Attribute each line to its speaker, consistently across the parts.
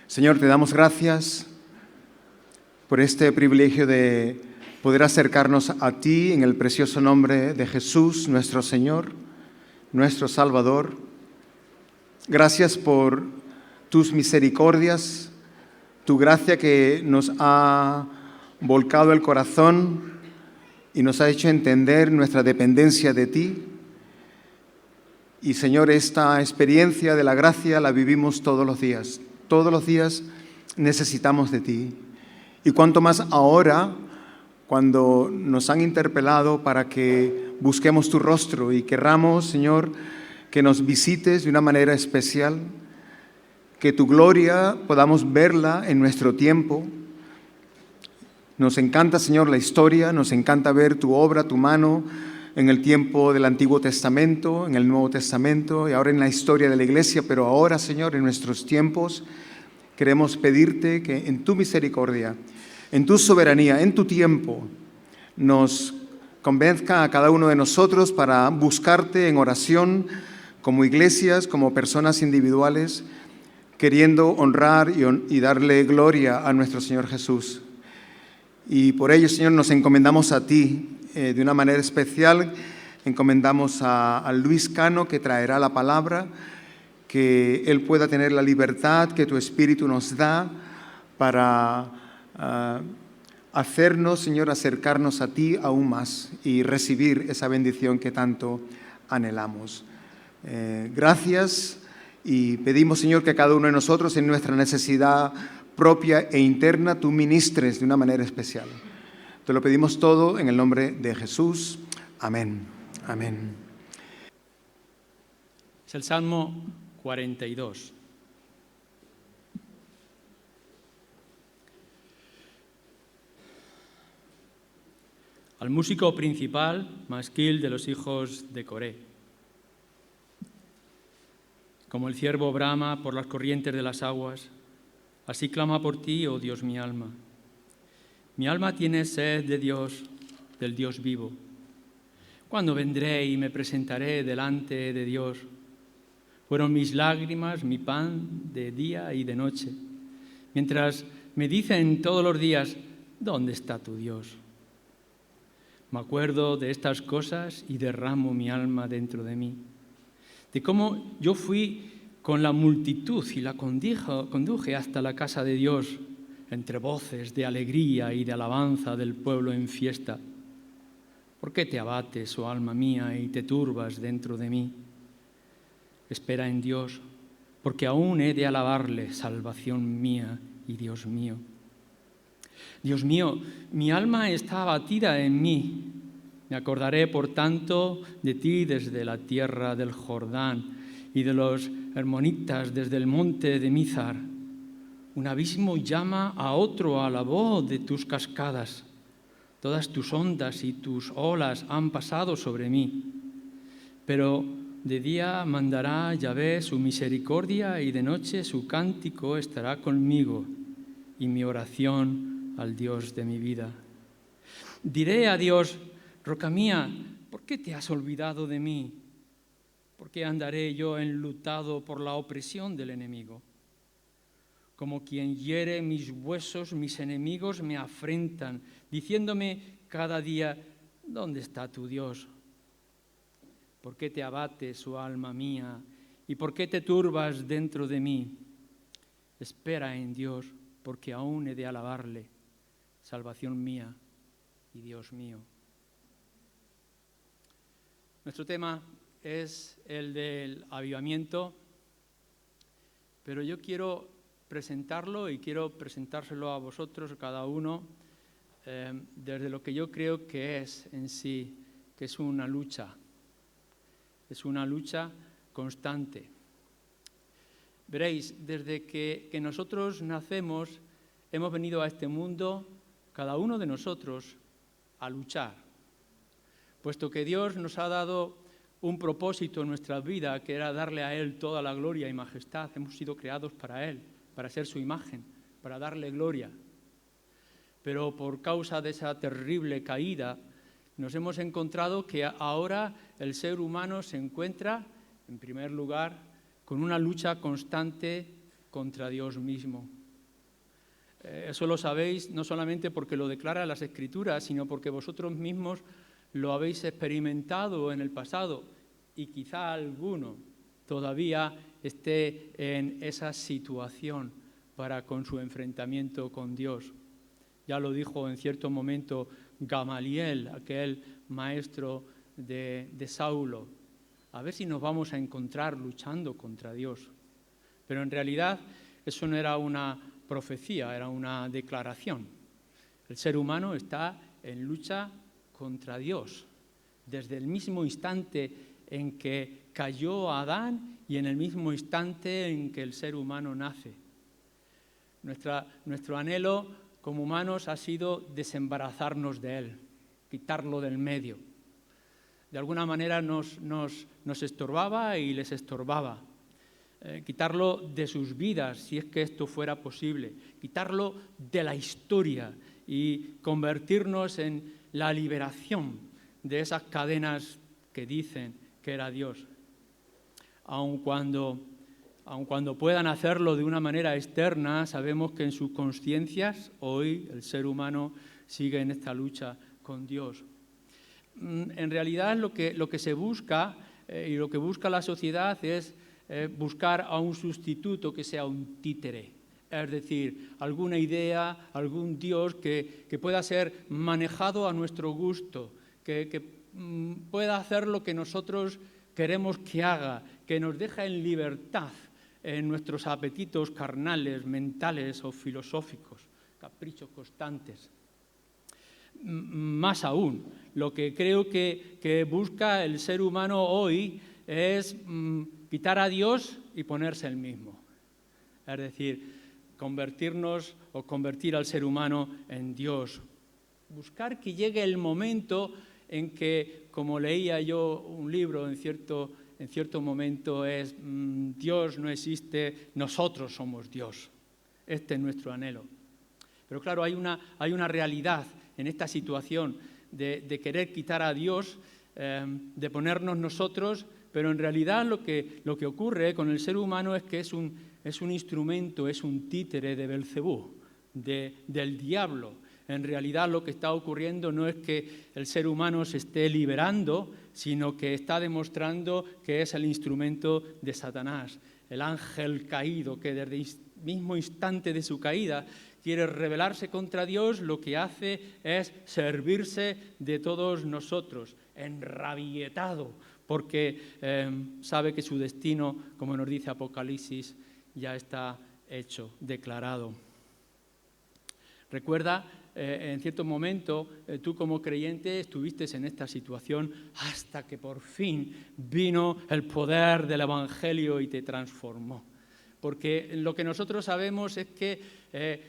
Speaker 1: Señor, te damos gracias por este privilegio de poder acercarnos a ti en el precioso nombre de Jesús, nuestro Señor, nuestro Salvador. Gracias por tus misericordias, tu gracia que nos ha volcado el corazón y nos ha hecho entender nuestra dependencia de ti. Y Señor, esta experiencia de la gracia la vivimos todos los días. Todos los días necesitamos de ti. Y cuanto más ahora, cuando nos han interpelado para que busquemos tu rostro y querramos, Señor, que nos visites de una manera especial, que tu gloria podamos verla en nuestro tiempo. Nos encanta, Señor, la historia, nos encanta ver tu obra, tu mano en el tiempo del Antiguo Testamento, en el Nuevo Testamento y ahora en la historia de la Iglesia, pero ahora, Señor, en nuestros tiempos, queremos pedirte que en tu misericordia, en tu soberanía, en tu tiempo, nos convenzca a cada uno de nosotros para buscarte en oración como iglesias, como personas individuales, queriendo honrar y darle gloria a nuestro Señor Jesús. Y por ello, Señor, nos encomendamos a ti de una manera especial. Encomendamos a Luis Cano, que traerá la palabra, que él pueda tener la libertad que tu Espíritu nos da para hacernos, Señor, acercarnos a ti aún más y recibir esa bendición que tanto anhelamos. Gracias y pedimos, Señor, que cada uno de nosotros en nuestra necesidad propia e interna tú ministres de una manera especial. Te lo pedimos todo en el nombre de Jesús. Amén. Amén.
Speaker 2: Es el Salmo 42. Al músico principal, masquil de los hijos de Coré. Como el ciervo brama por las corrientes de las aguas, así clama por ti, oh Dios, mi alma. Mi alma tiene sed de Dios, del Dios vivo. ¿Cuándo vendré y me presentaré delante de Dios? Fueron mis lágrimas, mi pan de día y de noche, mientras me dicen todos los días, ¿dónde está tu Dios? Me acuerdo de estas cosas y derramo mi alma dentro de mí, de cómo yo fui con la multitud y la conduje hasta la casa de Dios, entre voces de alegría y de alabanza del pueblo en fiesta. ¿Por qué te abates, oh alma mía, y te turbas dentro de mí? Espera en Dios, porque aún he de alabarle, salvación mía y Dios mío. Dios mío, mi alma está abatida en mí. Me acordaré, por tanto, de ti desde la tierra del Jordán y de los hermonitas desde el monte de Mizar. Un abismo llama a otro a la voz de tus cascadas. Todas tus ondas y tus olas han pasado sobre mí. Pero de día mandará Yahvé su misericordia y de noche su cántico estará conmigo y mi oración al Dios de mi vida. Diré a Dios, roca mía, ¿por qué te has olvidado de mí? ¿Por qué andaré yo enlutado por la opresión del enemigo? Como quien hiere mis huesos, mis enemigos me afrentan, diciéndome cada día, ¿dónde está tu Dios? ¿Por qué te abates, oh alma mía? ¿Y por qué te turbas dentro de mí? Espera en Dios, porque aún he de alabarle, salvación mía y Dios mío. Nuestro tema es el del avivamiento, pero yo quiero presentarlo y quiero presentárselo a vosotros, cada uno, desde lo que yo creo que es en sí, que es una lucha constante. Veréis, desde que nosotros nacemos, hemos venido a este mundo, cada uno de nosotros, a luchar, puesto que Dios nos ha dado un propósito en nuestra vida, que era darle a Él toda la gloria y majestad. Hemos sido creados para Él, para ser su imagen, para darle gloria. Pero por causa de esa terrible caída, nos hemos encontrado que ahora el ser humano se encuentra, en primer lugar, con una lucha constante contra Dios mismo. Eso lo sabéis no solamente porque lo declaran las Escrituras, sino porque vosotros mismos lo habéis experimentado en el pasado y quizá alguno todavía esté en esa situación para con su enfrentamiento con Dios. Ya lo dijo en cierto momento Gamaliel, aquel maestro de Saulo. A ver si nos vamos a encontrar luchando contra Dios. Pero en realidad eso no era una profecía, era una declaración. El ser humano está en lucha contra Dios desde el mismo instante en que cayó Adán y en el mismo instante en que el ser humano nace. Nuestro anhelo como humanos ha sido desembarazarnos de él, quitarlo del medio. De alguna manera nos estorbaba y les estorbaba. Quitarlo de sus vidas, si es que esto fuera posible. Quitarlo de la historia y convertirnos en la liberación de esas cadenas que dicen que era Dios. Aun cuando puedan hacerlo de una manera externa, sabemos que en sus conciencias hoy el ser humano sigue en esta lucha con Dios. En realidad lo que se busca y lo que busca la sociedad es buscar a un sustituto que sea un títere, es decir, alguna idea, algún Dios que pueda ser manejado a nuestro gusto, que pueda hacer lo que nosotros queremos que haga, que nos deje en libertad en nuestros apetitos carnales, mentales o filosóficos, caprichos constantes. Más aún, lo que creo que busca el ser humano hoy es quitar a Dios y ponerse el mismo. Es decir, convertirnos o convertir al ser humano en Dios. Buscar que llegue el momento en que, como leía yo un libro en cierto momento, es Dios no existe, nosotros somos Dios. Este es nuestro anhelo. Pero claro, hay una realidad en esta situación de querer quitar a Dios, de ponernos nosotros, pero en realidad lo que ocurre con el ser humano es que es un instrumento, es un títere de Belcebú, del diablo. En realidad lo que está ocurriendo no es que el ser humano se esté liberando, sino que está demostrando que es el instrumento de Satanás, el ángel caído que desde el mismo instante de su caída quiere rebelarse contra Dios. Lo que hace es servirse de todos nosotros, enrabietado, porque sabe que su destino, como nos dice Apocalipsis, ya está hecho, declarado. Recuerda, en cierto momento, tú como creyente estuviste en esta situación hasta que por fin vino el poder del Evangelio y te transformó. Porque lo que nosotros sabemos es que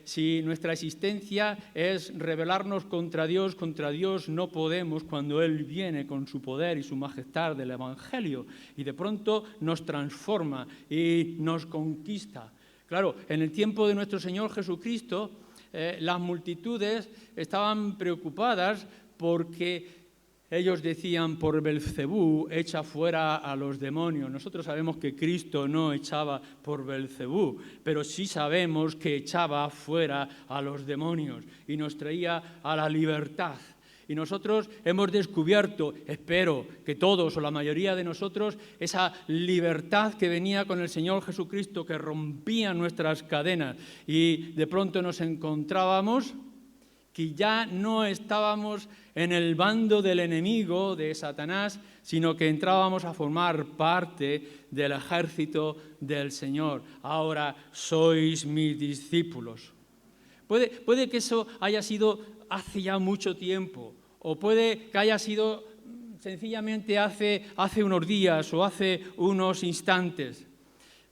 Speaker 2: si nuestra existencia es rebelarnos contra Dios no podemos cuando Él viene con su poder y su majestad del Evangelio y de pronto nos transforma y nos conquista. Claro, en el tiempo de nuestro Señor Jesucristo, las multitudes estaban preocupadas porque ellos decían, por Belcebú echa fuera a los demonios. Nosotros sabemos que Cristo no echaba por Belcebú, pero sí sabemos que echaba fuera a los demonios y nos traía a la libertad. Y nosotros hemos descubierto, espero que todos o la mayoría de nosotros, esa libertad que venía con el Señor Jesucristo, que rompía nuestras cadenas. Y de pronto nos encontrábamos que ya no estábamos en el bando del enemigo, de Satanás, sino que entrábamos a formar parte del ejército del Señor. Ahora sois mis discípulos. Puede que eso haya sido hace ya mucho tiempo, o puede que haya sido sencillamente hace unos días o hace unos instantes.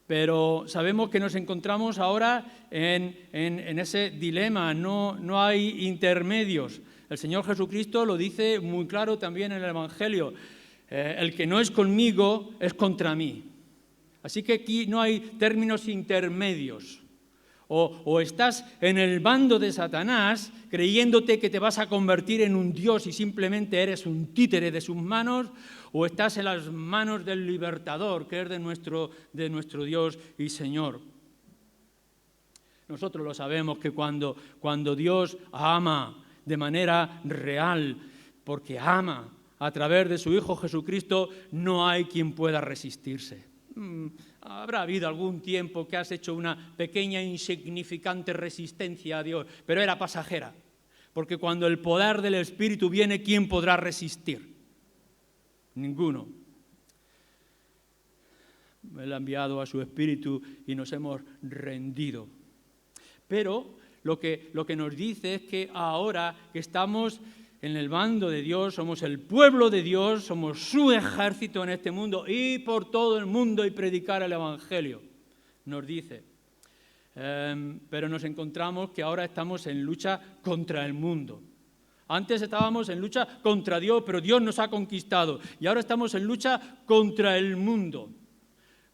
Speaker 2: Pero sabemos que nos encontramos ahora en ese dilema, no hay intermedios. El Señor Jesucristo lo dice muy claro también en el Evangelio. El que no es conmigo es contra mí. Así que aquí no hay términos intermedios. O estás en el bando de Satanás, creyéndote que te vas a convertir en un Dios y simplemente eres un títere de sus manos, o estás en las manos del libertador, que es de nuestro Dios y Señor. Nosotros lo sabemos que cuando Dios ama de manera real, porque ama a través de su Hijo Jesucristo, no hay quien pueda resistirse. Habrá habido algún tiempo que has hecho una pequeña insignificante resistencia a Dios, pero era pasajera, porque cuando el poder del Espíritu viene, ¿quién podrá resistir? Ninguno. Él ha enviado a su Espíritu y nos hemos rendido. Pero lo que nos dice es que ahora que estamos en el bando de Dios, somos el pueblo de Dios, somos su ejército en este mundo, y por todo el mundo y predicar el Evangelio, nos dice. Pero nos encontramos que ahora estamos en lucha contra el mundo. Antes estábamos en lucha contra Dios, pero Dios nos ha conquistado. Y ahora estamos en lucha contra el mundo.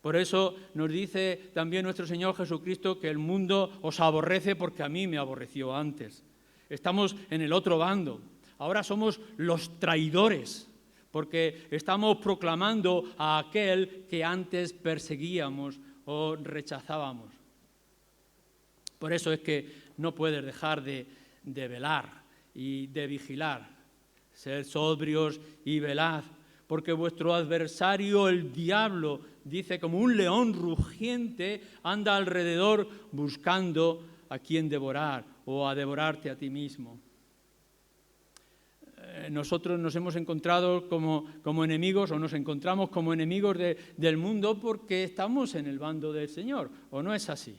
Speaker 2: Por eso nos dice también nuestro Señor Jesucristo que el mundo os aborrece porque a mí me aborreció antes. Estamos en el otro bando. Ahora somos los traidores, porque estamos proclamando a aquel que antes perseguíamos o rechazábamos. Por eso es que no puedes dejar de velar y de vigilar. Sed sobrios y velad, porque vuestro adversario, el diablo, dice, como un león rugiente, anda alrededor buscando a quien devorar o a devorarte a ti mismo. Nosotros nos hemos encontrado como enemigos, o nos encontramos como enemigos del mundo porque estamos en el bando del Señor, ¿o no es así?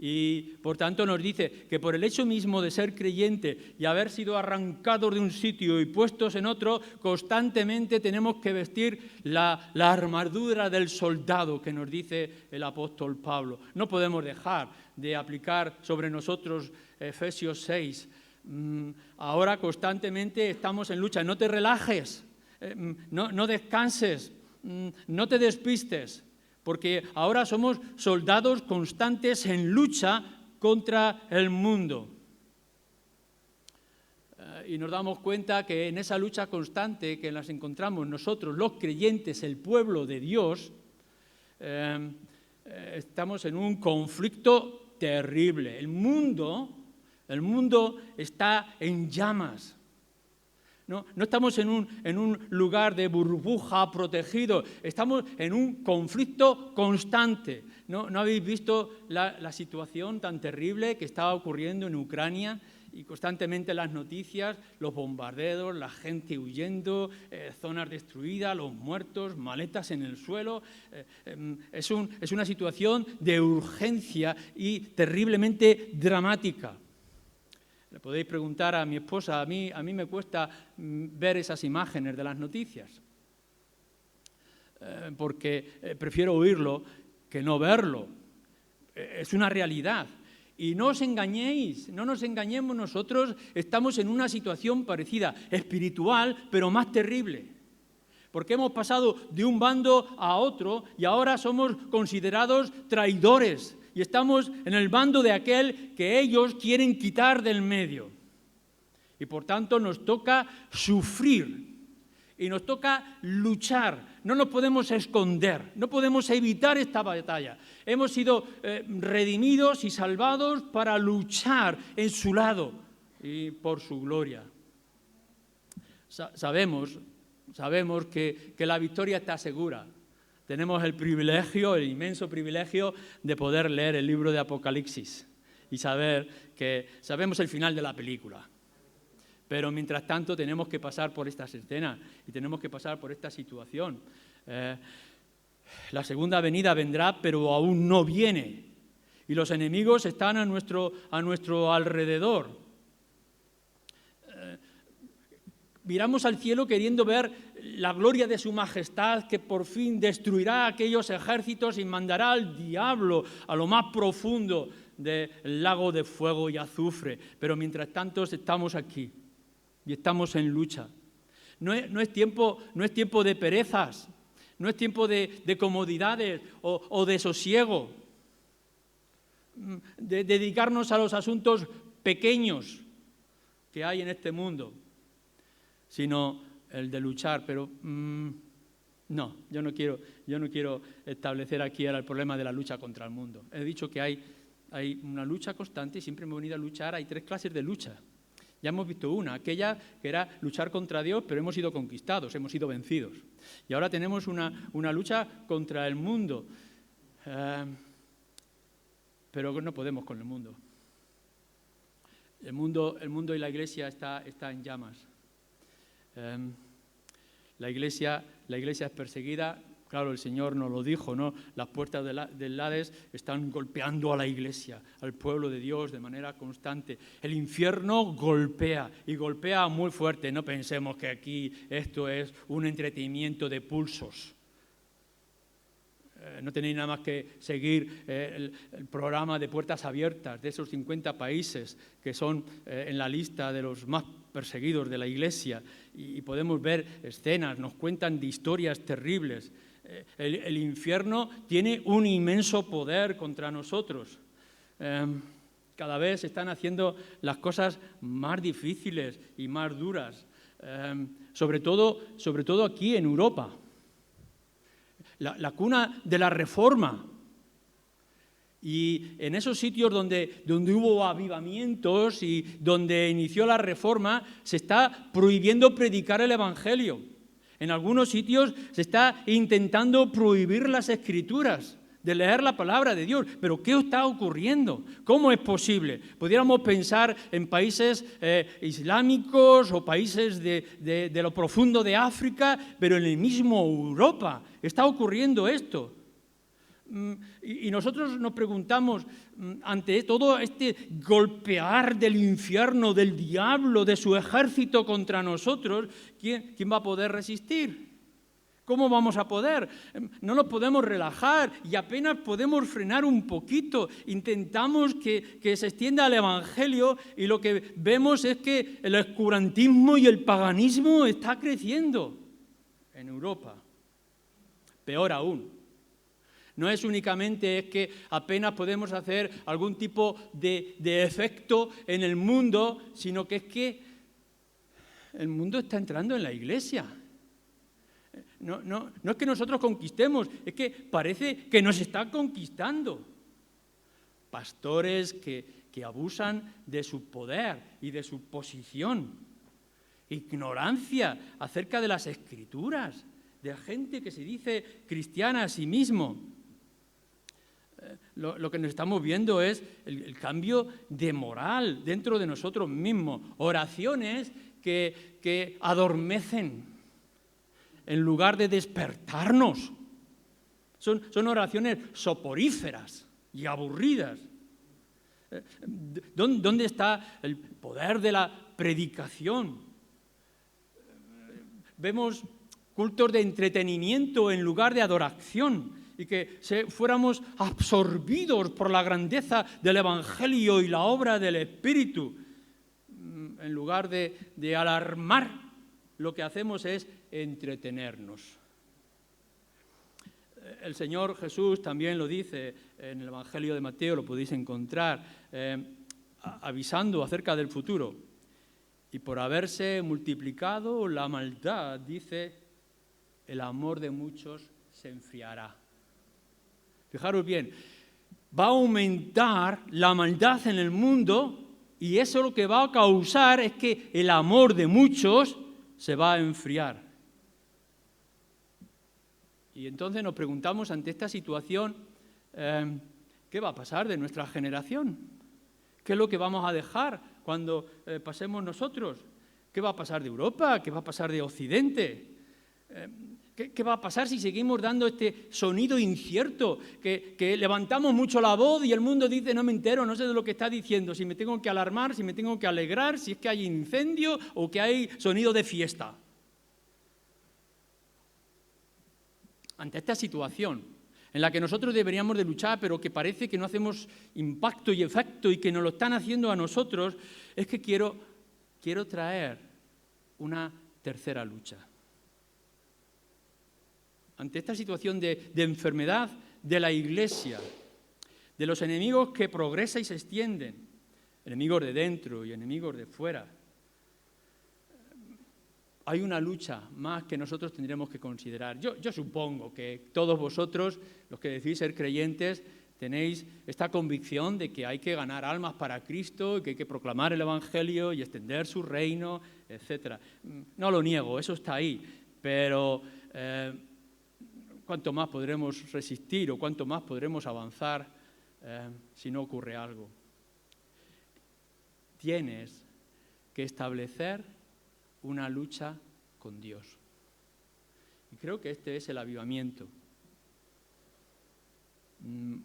Speaker 2: Y por tanto nos dice que por el hecho mismo de ser creyente y haber sido arrancados de un sitio y puestos en otro, constantemente tenemos que vestir la armadura del soldado que nos dice el apóstol Pablo. No podemos dejar de aplicar sobre nosotros Efesios 6. Ahora constantemente estamos en lucha. No te relajes, no descanses, no te despistes. Porque ahora somos soldados constantes en lucha contra el mundo. Y nos damos cuenta que en esa lucha constante que las encontramos nosotros, los creyentes, el pueblo de Dios, estamos en un conflicto terrible. El mundo está en llamas. No estamos en un lugar de burbuja protegido, estamos en un conflicto constante. ¿No habéis visto la situación tan terrible que estaba ocurriendo en Ucrania? Y constantemente las noticias, los bombardeos, la gente huyendo, zonas destruidas, los muertos, maletas en el suelo. Es una situación de urgencia y terriblemente dramática. Le podéis preguntar a mi esposa, a mí me cuesta ver esas imágenes de las noticias, porque prefiero oírlo que no verlo. Es una realidad. Y no os engañéis, no nos engañemos, nosotros estamos en una situación parecida, espiritual, pero más terrible. Porque hemos pasado de un bando a otro y ahora somos considerados traidores. Y estamos en el bando de aquel que ellos quieren quitar del medio. Y por tanto nos toca sufrir y nos toca luchar. No nos podemos esconder, no podemos evitar esta batalla. Hemos sido redimidos y salvados para luchar en su lado y por su gloria. Sabemos que la victoria está segura. Tenemos el privilegio, el inmenso privilegio de poder leer el libro de Apocalipsis y saber que sabemos el final de la película. Pero mientras tanto tenemos que pasar por estas escenas y tenemos que pasar por esta situación. La segunda venida vendrá, pero aún no viene. Y los enemigos están a nuestro alrededor. Miramos al cielo queriendo ver la gloria de su majestad, que por fin destruirá aquellos ejércitos y mandará al diablo a lo más profundo del lago de fuego y azufre. Pero mientras tanto estamos aquí y estamos en lucha. No es tiempo de perezas, no es tiempo de comodidades o de sosiego, de dedicarnos a los asuntos pequeños que hay en este mundo, sino el de luchar. Pero no, yo no quiero establecer aquí ahora el problema de la lucha contra el mundo. He dicho que hay Hay una lucha constante y siempre hemos venido a luchar. Hay 3 clases de lucha. Ya hemos visto una, aquella que era luchar contra Dios, pero hemos sido conquistados, hemos sido vencidos. Y ahora tenemos una lucha contra el mundo, pero no podemos con el mundo. El mundo y la Iglesia está en llamas. La iglesia es perseguida. Claro, el Señor nos lo dijo, ¿no? Las puertas del Hades están golpeando a la Iglesia, al pueblo de Dios, de manera constante. El infierno golpea, y golpea muy fuerte. No pensemos que aquí esto es un entretenimiento de pulsos. No tenéis nada más que seguir el programa de Puertas Abiertas de esos 50 países que son en la lista de los más perseguidos de la Iglesia, y podemos ver escenas, nos cuentan de historias terribles. El infierno tiene un inmenso poder contra nosotros. Cada vez se están haciendo las cosas más difíciles y más duras, sobre todo aquí en Europa. La cuna de la Reforma. Y en esos sitios donde hubo avivamientos y donde inició la Reforma, se está prohibiendo predicar el Evangelio. En algunos sitios se está intentando prohibir las Escrituras, de leer la palabra de Dios. ¿Pero qué está ocurriendo? ¿Cómo es posible? Pudiéramos pensar en países islámicos o países de lo profundo de África, pero en el mismo Europa está ocurriendo esto. Y nosotros nos preguntamos, ante todo este golpear del infierno, del diablo, de su ejército contra nosotros, ¿quién va a poder resistir? ¿Cómo vamos a poder? No nos podemos relajar y apenas podemos frenar un poquito. Intentamos que se extienda el Evangelio y lo que vemos es que el oscurantismo y el paganismo está creciendo en Europa. Peor aún. No es únicamente que apenas podemos hacer algún tipo de efecto en el mundo, sino que es que el mundo está entrando en la Iglesia. No es que nosotros conquistemos, es que parece que nos está conquistando. Pastores que abusan de su poder y de su posición. Ignorancia acerca de las Escrituras, de gente que se dice cristiana a sí mismo. Lo que nos estamos viendo es el cambio de moral dentro de nosotros mismos. Oraciones que adormecen en lugar de despertarnos. Son oraciones soporíferas y aburridas. ¿Dónde está el poder de la predicación? Vemos cultos de entretenimiento en lugar de adoración, y que fuéramos absorbidos por la grandeza del Evangelio y la obra del Espíritu. En lugar de alarmar, lo que hacemos es entretenernos. El Señor Jesús también lo dice en el Evangelio de Mateo, lo podéis encontrar, avisando acerca del futuro. Y por haberse multiplicado la maldad, dice, el amor de muchos se enfriará. Fijaros bien, va a aumentar la maldad en el mundo y eso lo que va a causar es que el amor de muchos se va a enfriar. Y entonces nos preguntamos ante esta situación, ¿qué va a pasar de nuestra generación? ¿Qué es lo que vamos a dejar cuando pasemos nosotros? ¿Qué va a pasar de Europa? ¿Qué va a pasar de Occidente? ¿Qué va a pasar si seguimos dando este sonido incierto? Que levantamos mucho la voz y el mundo dice, no me entero, no sé de lo que está diciendo, si me tengo que alarmar, si me tengo que alegrar, si es que hay incendio o que hay sonido de fiesta. Ante esta situación en la que nosotros deberíamos de luchar, pero que parece que no hacemos impacto y efecto y que nos lo están haciendo a nosotros, es que quiero traer una tercera lucha. Ante esta situación de enfermedad de la Iglesia, de los enemigos que progresan y se extienden, enemigos de dentro y enemigos de fuera, hay una lucha más que nosotros tendremos que considerar. Yo supongo que todos vosotros, los que decís ser creyentes, tenéis esta convicción de que hay que ganar almas para Cristo, que hay que proclamar el Evangelio y extender su reino, etc. No lo niego, eso está ahí, pero ¿cuánto más podremos resistir o cuánto más podremos avanzar si no ocurre algo? Tienes que establecer una lucha con Dios. Y creo que este es el avivamiento.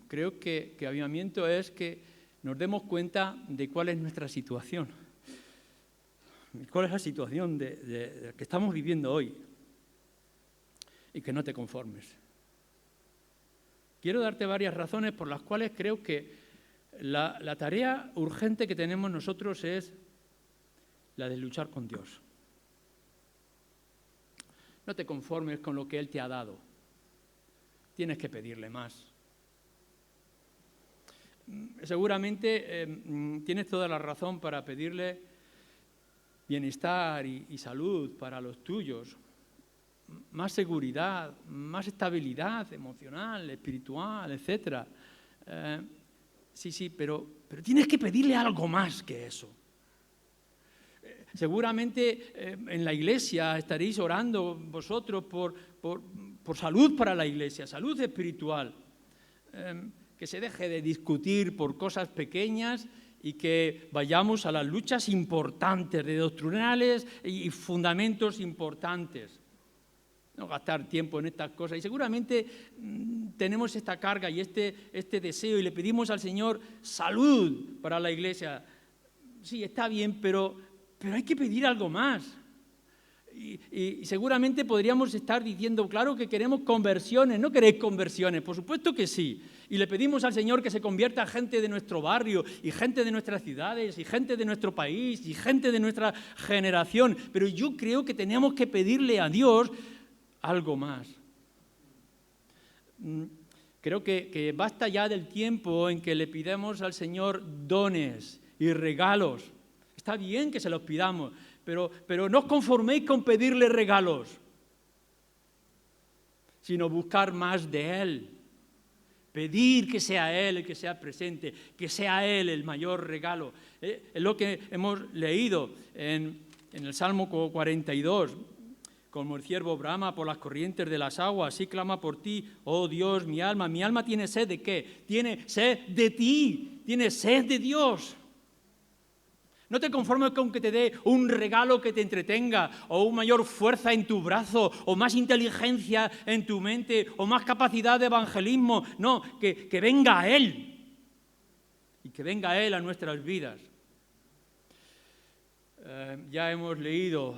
Speaker 2: Creo que avivamiento es que nos demos cuenta de cuál es nuestra situación. ¿Cuál es la situación que estamos viviendo hoy? Y que no te conformes. Quiero darte varias razones por las cuales creo que la tarea urgente que tenemos nosotros es la de luchar con Dios. No te conformes con lo que Él te ha dado. Tienes que pedirle más. Seguramente tienes toda la razón para pedirle bienestar y salud para los tuyos, más seguridad, más estabilidad emocional, espiritual, etc. Sí, pero tienes que pedirle algo más que eso. Seguramente en la iglesia estaréis orando vosotros por salud para la iglesia, salud espiritual. Que se deje de discutir por cosas pequeñas y que vayamos a las luchas importantes, de doctrinales y fundamentos importantes. No gastar tiempo en estas cosas. Y seguramente tenemos esta carga y este deseo y le pedimos al Señor salud para la iglesia. Sí, está bien, pero hay que pedir algo más. Y seguramente podríamos estar diciendo, claro que queremos conversiones. ¿No queréis conversiones? Por supuesto que sí. Y le pedimos al Señor que se convierta gente de nuestro barrio y gente de nuestras ciudades y gente de nuestro país y gente de nuestra generación. Pero yo creo que tenemos que pedirle a Dios algo más. Creo que basta ya del tiempo en que le pidamos al Señor dones y regalos. Está bien que se los pidamos, pero no os conforméis con pedirle regalos, sino buscar más de Él. Pedir que sea Él el que sea presente, que sea Él el mayor regalo. Es lo que hemos leído en el Salmo 42. Como el ciervo brama por las corrientes de las aguas, así clama por ti, oh Dios, mi alma. Mi alma tiene sed ¿de qué? Tiene sed de ti, tiene sed de Dios. No te conformes con que te dé un regalo que te entretenga, o una mayor fuerza en tu brazo, o más inteligencia en tu mente, o más capacidad de evangelismo. No, que venga a Él, y que venga a Él a nuestras vidas. Ya hemos leído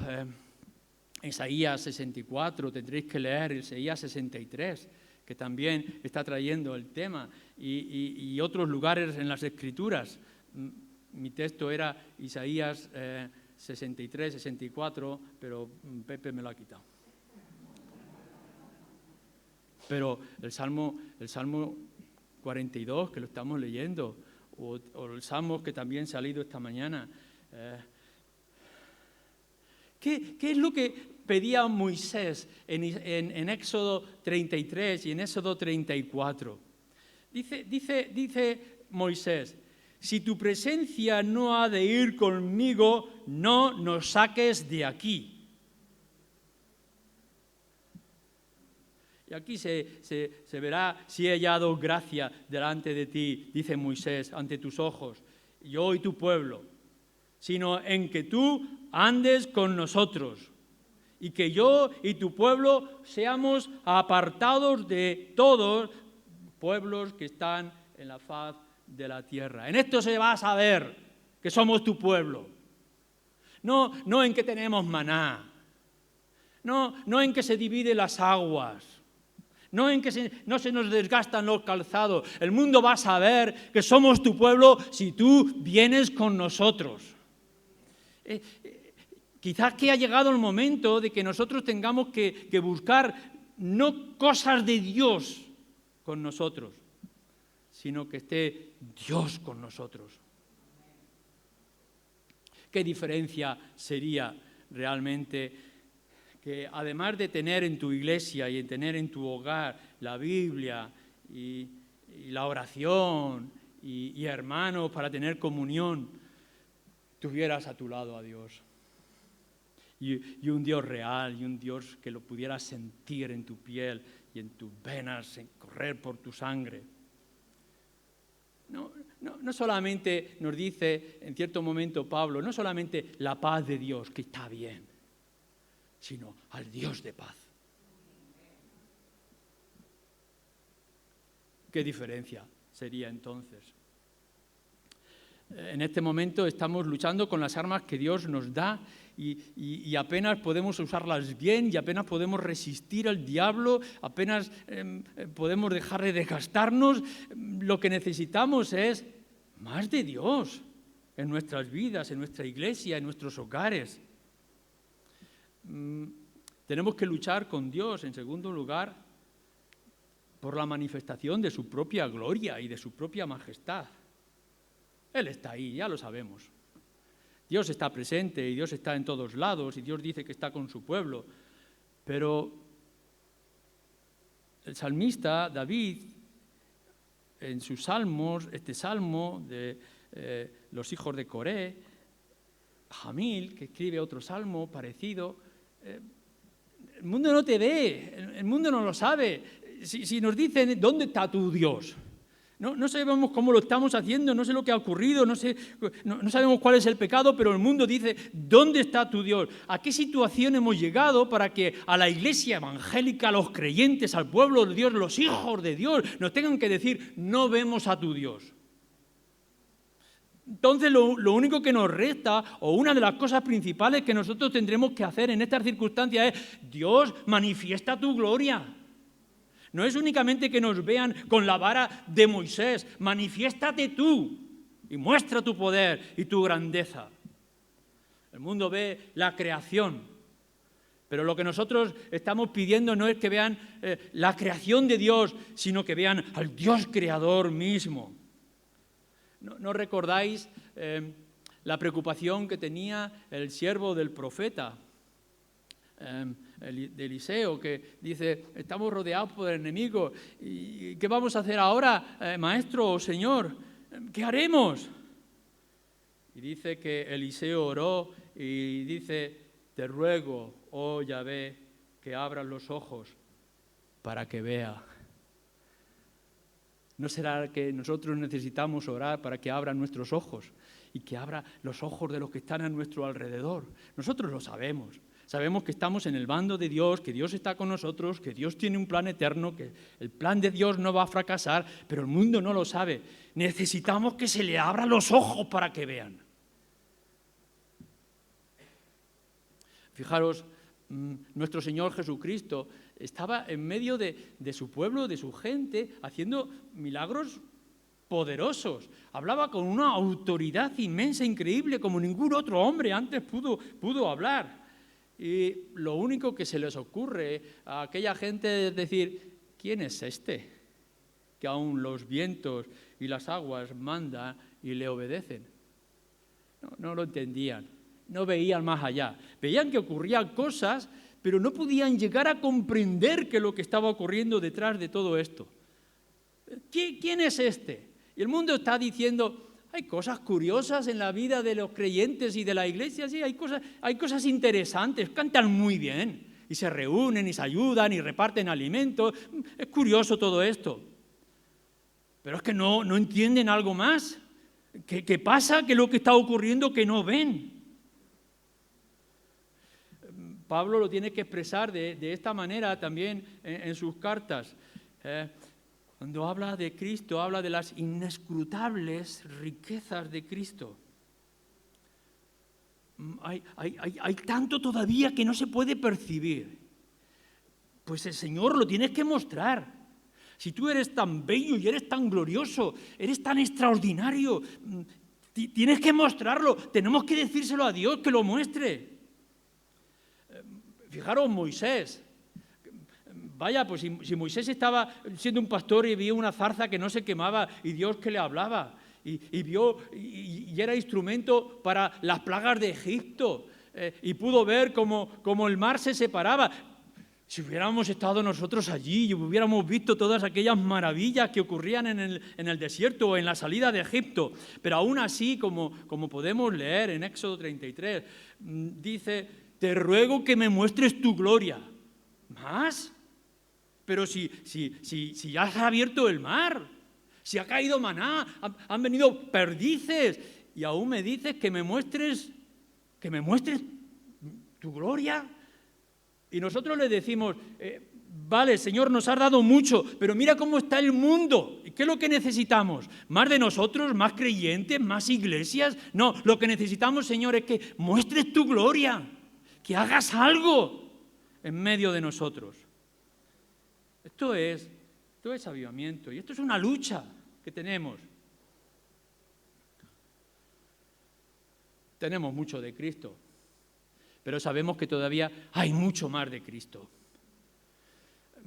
Speaker 2: Isaías 64, tendréis que leer Isaías 63, que también está trayendo el tema, y otros lugares en las Escrituras. Mi texto era Isaías 63, 64, pero Pepe me lo ha quitado. Pero el Salmo 42, que lo estamos leyendo, o el Salmo que también se ha leído esta mañana. ¿Qué es lo que pedía Moisés en Éxodo 33 y en Éxodo 34? Dice Moisés: si tu presencia no ha de ir conmigo, no nos saques de aquí. Y aquí se verá si he hallado gracia delante de ti, dice Moisés, ante tus ojos, yo y tu pueblo, sino en que tú andes con nosotros y que yo y tu pueblo seamos apartados de todos pueblos que están en la faz de la tierra. En esto se va a saber que somos tu pueblo. No en que tenemos maná, no en que se dividen las aguas, no en que no se nos desgastan los calzados. El mundo va a saber que somos tu pueblo si tú vienes con nosotros. Quizás que ha llegado el momento de que nosotros tengamos que buscar no cosas de Dios con nosotros, sino que esté Dios con nosotros. ¿Qué diferencia sería realmente que además de tener en tu iglesia y en tener en tu hogar la Biblia y y la oración y hermanos para tener comunión, tuvieras a tu lado a Dios. Y un Dios real, y un Dios que lo pudieras sentir en tu piel y en tus venas, correr por tu sangre. No solamente nos dice en cierto momento Pablo, no solamente la paz de Dios, que está bien, sino al Dios de paz. ¿Qué diferencia sería entonces? En este momento estamos luchando con las armas que Dios nos da y apenas podemos usarlas bien y apenas podemos resistir al diablo, apenas podemos dejar de desgastarnos. Lo que necesitamos es más de Dios en nuestras vidas, en nuestra iglesia, en nuestros hogares. Tenemos que luchar con Dios, en segundo lugar, por la manifestación de su propia gloria y de su propia majestad. Él está ahí, ya lo sabemos. Dios está presente y Dios está en todos lados y Dios dice que está con su pueblo. Pero el salmista David, en sus salmos, este salmo de los hijos de Coré, Jamil, que escribe otro salmo parecido, el mundo no te ve, el mundo no lo sabe. Si nos dicen, ¿dónde está tu Dios? No sabemos cómo lo estamos haciendo, no sé lo que ha ocurrido, no sabemos cuál es el pecado, pero el mundo dice, ¿dónde está tu Dios? ¿A qué situación hemos llegado para que a la iglesia evangélica, a los creyentes, al pueblo de Dios, los hijos de Dios, nos tengan que decir, no vemos a tu Dios? Entonces lo único que nos resta, o una de las cosas principales que nosotros tendremos que hacer en estas circunstancias es, Dios, manifiesta tu gloria. No es únicamente que nos vean con la vara de Moisés, manifiéstate tú y muestra tu poder y tu grandeza. El mundo ve la creación, pero lo que nosotros estamos pidiendo no es que vean la creación de Dios, sino que vean al Dios creador mismo. ¿No recordáis la preocupación que tenía el siervo del profeta? De Eliseo, que dice, estamos rodeados por el enemigo, ¿y qué vamos a hacer ahora, maestro o señor? ¿Qué haremos? Y dice que Eliseo oró y dice, te ruego, oh Yahvé, que abras los ojos para que vea. ¿No será que nosotros necesitamos orar para que abran nuestros ojos y que abra los ojos de los que están a nuestro alrededor? Nosotros lo sabemos. Sabemos que estamos en el bando de Dios, que Dios está con nosotros, que Dios tiene un plan eterno, que el plan de Dios no va a fracasar, pero el mundo no lo sabe. Necesitamos que se le abran los ojos para que vean. Fijaros, nuestro Señor Jesucristo estaba en medio de su pueblo, de su gente, haciendo milagros poderosos. Hablaba con una autoridad inmensa, increíble, como ningún otro hombre antes pudo hablar. Y lo único que se les ocurre a aquella gente es decir, ¿quién es este? Que aún los vientos y las aguas mandan y le obedecen. No lo entendían, no veían más allá. Veían que ocurrían cosas, pero no podían llegar a comprender qué es lo que estaba ocurriendo detrás de todo esto. ¿Quién es este? Y el mundo está diciendo, hay cosas curiosas en la vida de los creyentes y de la iglesia, sí, hay cosas interesantes, cantan muy bien y se reúnen y se ayudan y reparten alimentos. Es curioso todo esto. Pero es que no entienden algo más. ¿Qué pasa? ¿Qué es lo que está ocurriendo que no ven? Pablo lo tiene que expresar de esta manera también en sus cartas. Cuando habla de Cristo, habla de las inescrutables riquezas de Cristo. Hay tanto todavía que no se puede percibir. Pues el Señor lo tienes que mostrar. Si tú eres tan bello y eres tan glorioso, eres tan extraordinario, tienes que mostrarlo. Tenemos que decírselo a Dios que lo muestre. Fijaros, Moisés. Vaya, pues si Moisés estaba siendo un pastor y vio una zarza que no se quemaba y Dios que le hablaba y vio y era instrumento para las plagas de Egipto y pudo ver cómo el mar se separaba. Si hubiéramos estado nosotros allí y hubiéramos visto todas aquellas maravillas que ocurrían en el desierto o en la salida de Egipto, pero aún así, como podemos leer en Éxodo 33, dice, te ruego que me muestres tu gloria. ¿Más? Pero si ya has abierto el mar, si ha caído maná, han venido perdices, y aún me dices que me muestres tu gloria. Y nosotros le decimos, vale, Señor, nos has dado mucho, pero mira cómo está el mundo. ¿Y qué es lo que necesitamos? ¿Más de nosotros? ¿Más creyentes? ¿Más iglesias? No, lo que necesitamos, Señor, es que muestres tu gloria, que hagas algo en medio de nosotros. Esto es avivamiento y esto es una lucha que tenemos. Tenemos mucho de Cristo, pero sabemos que todavía hay mucho más de Cristo.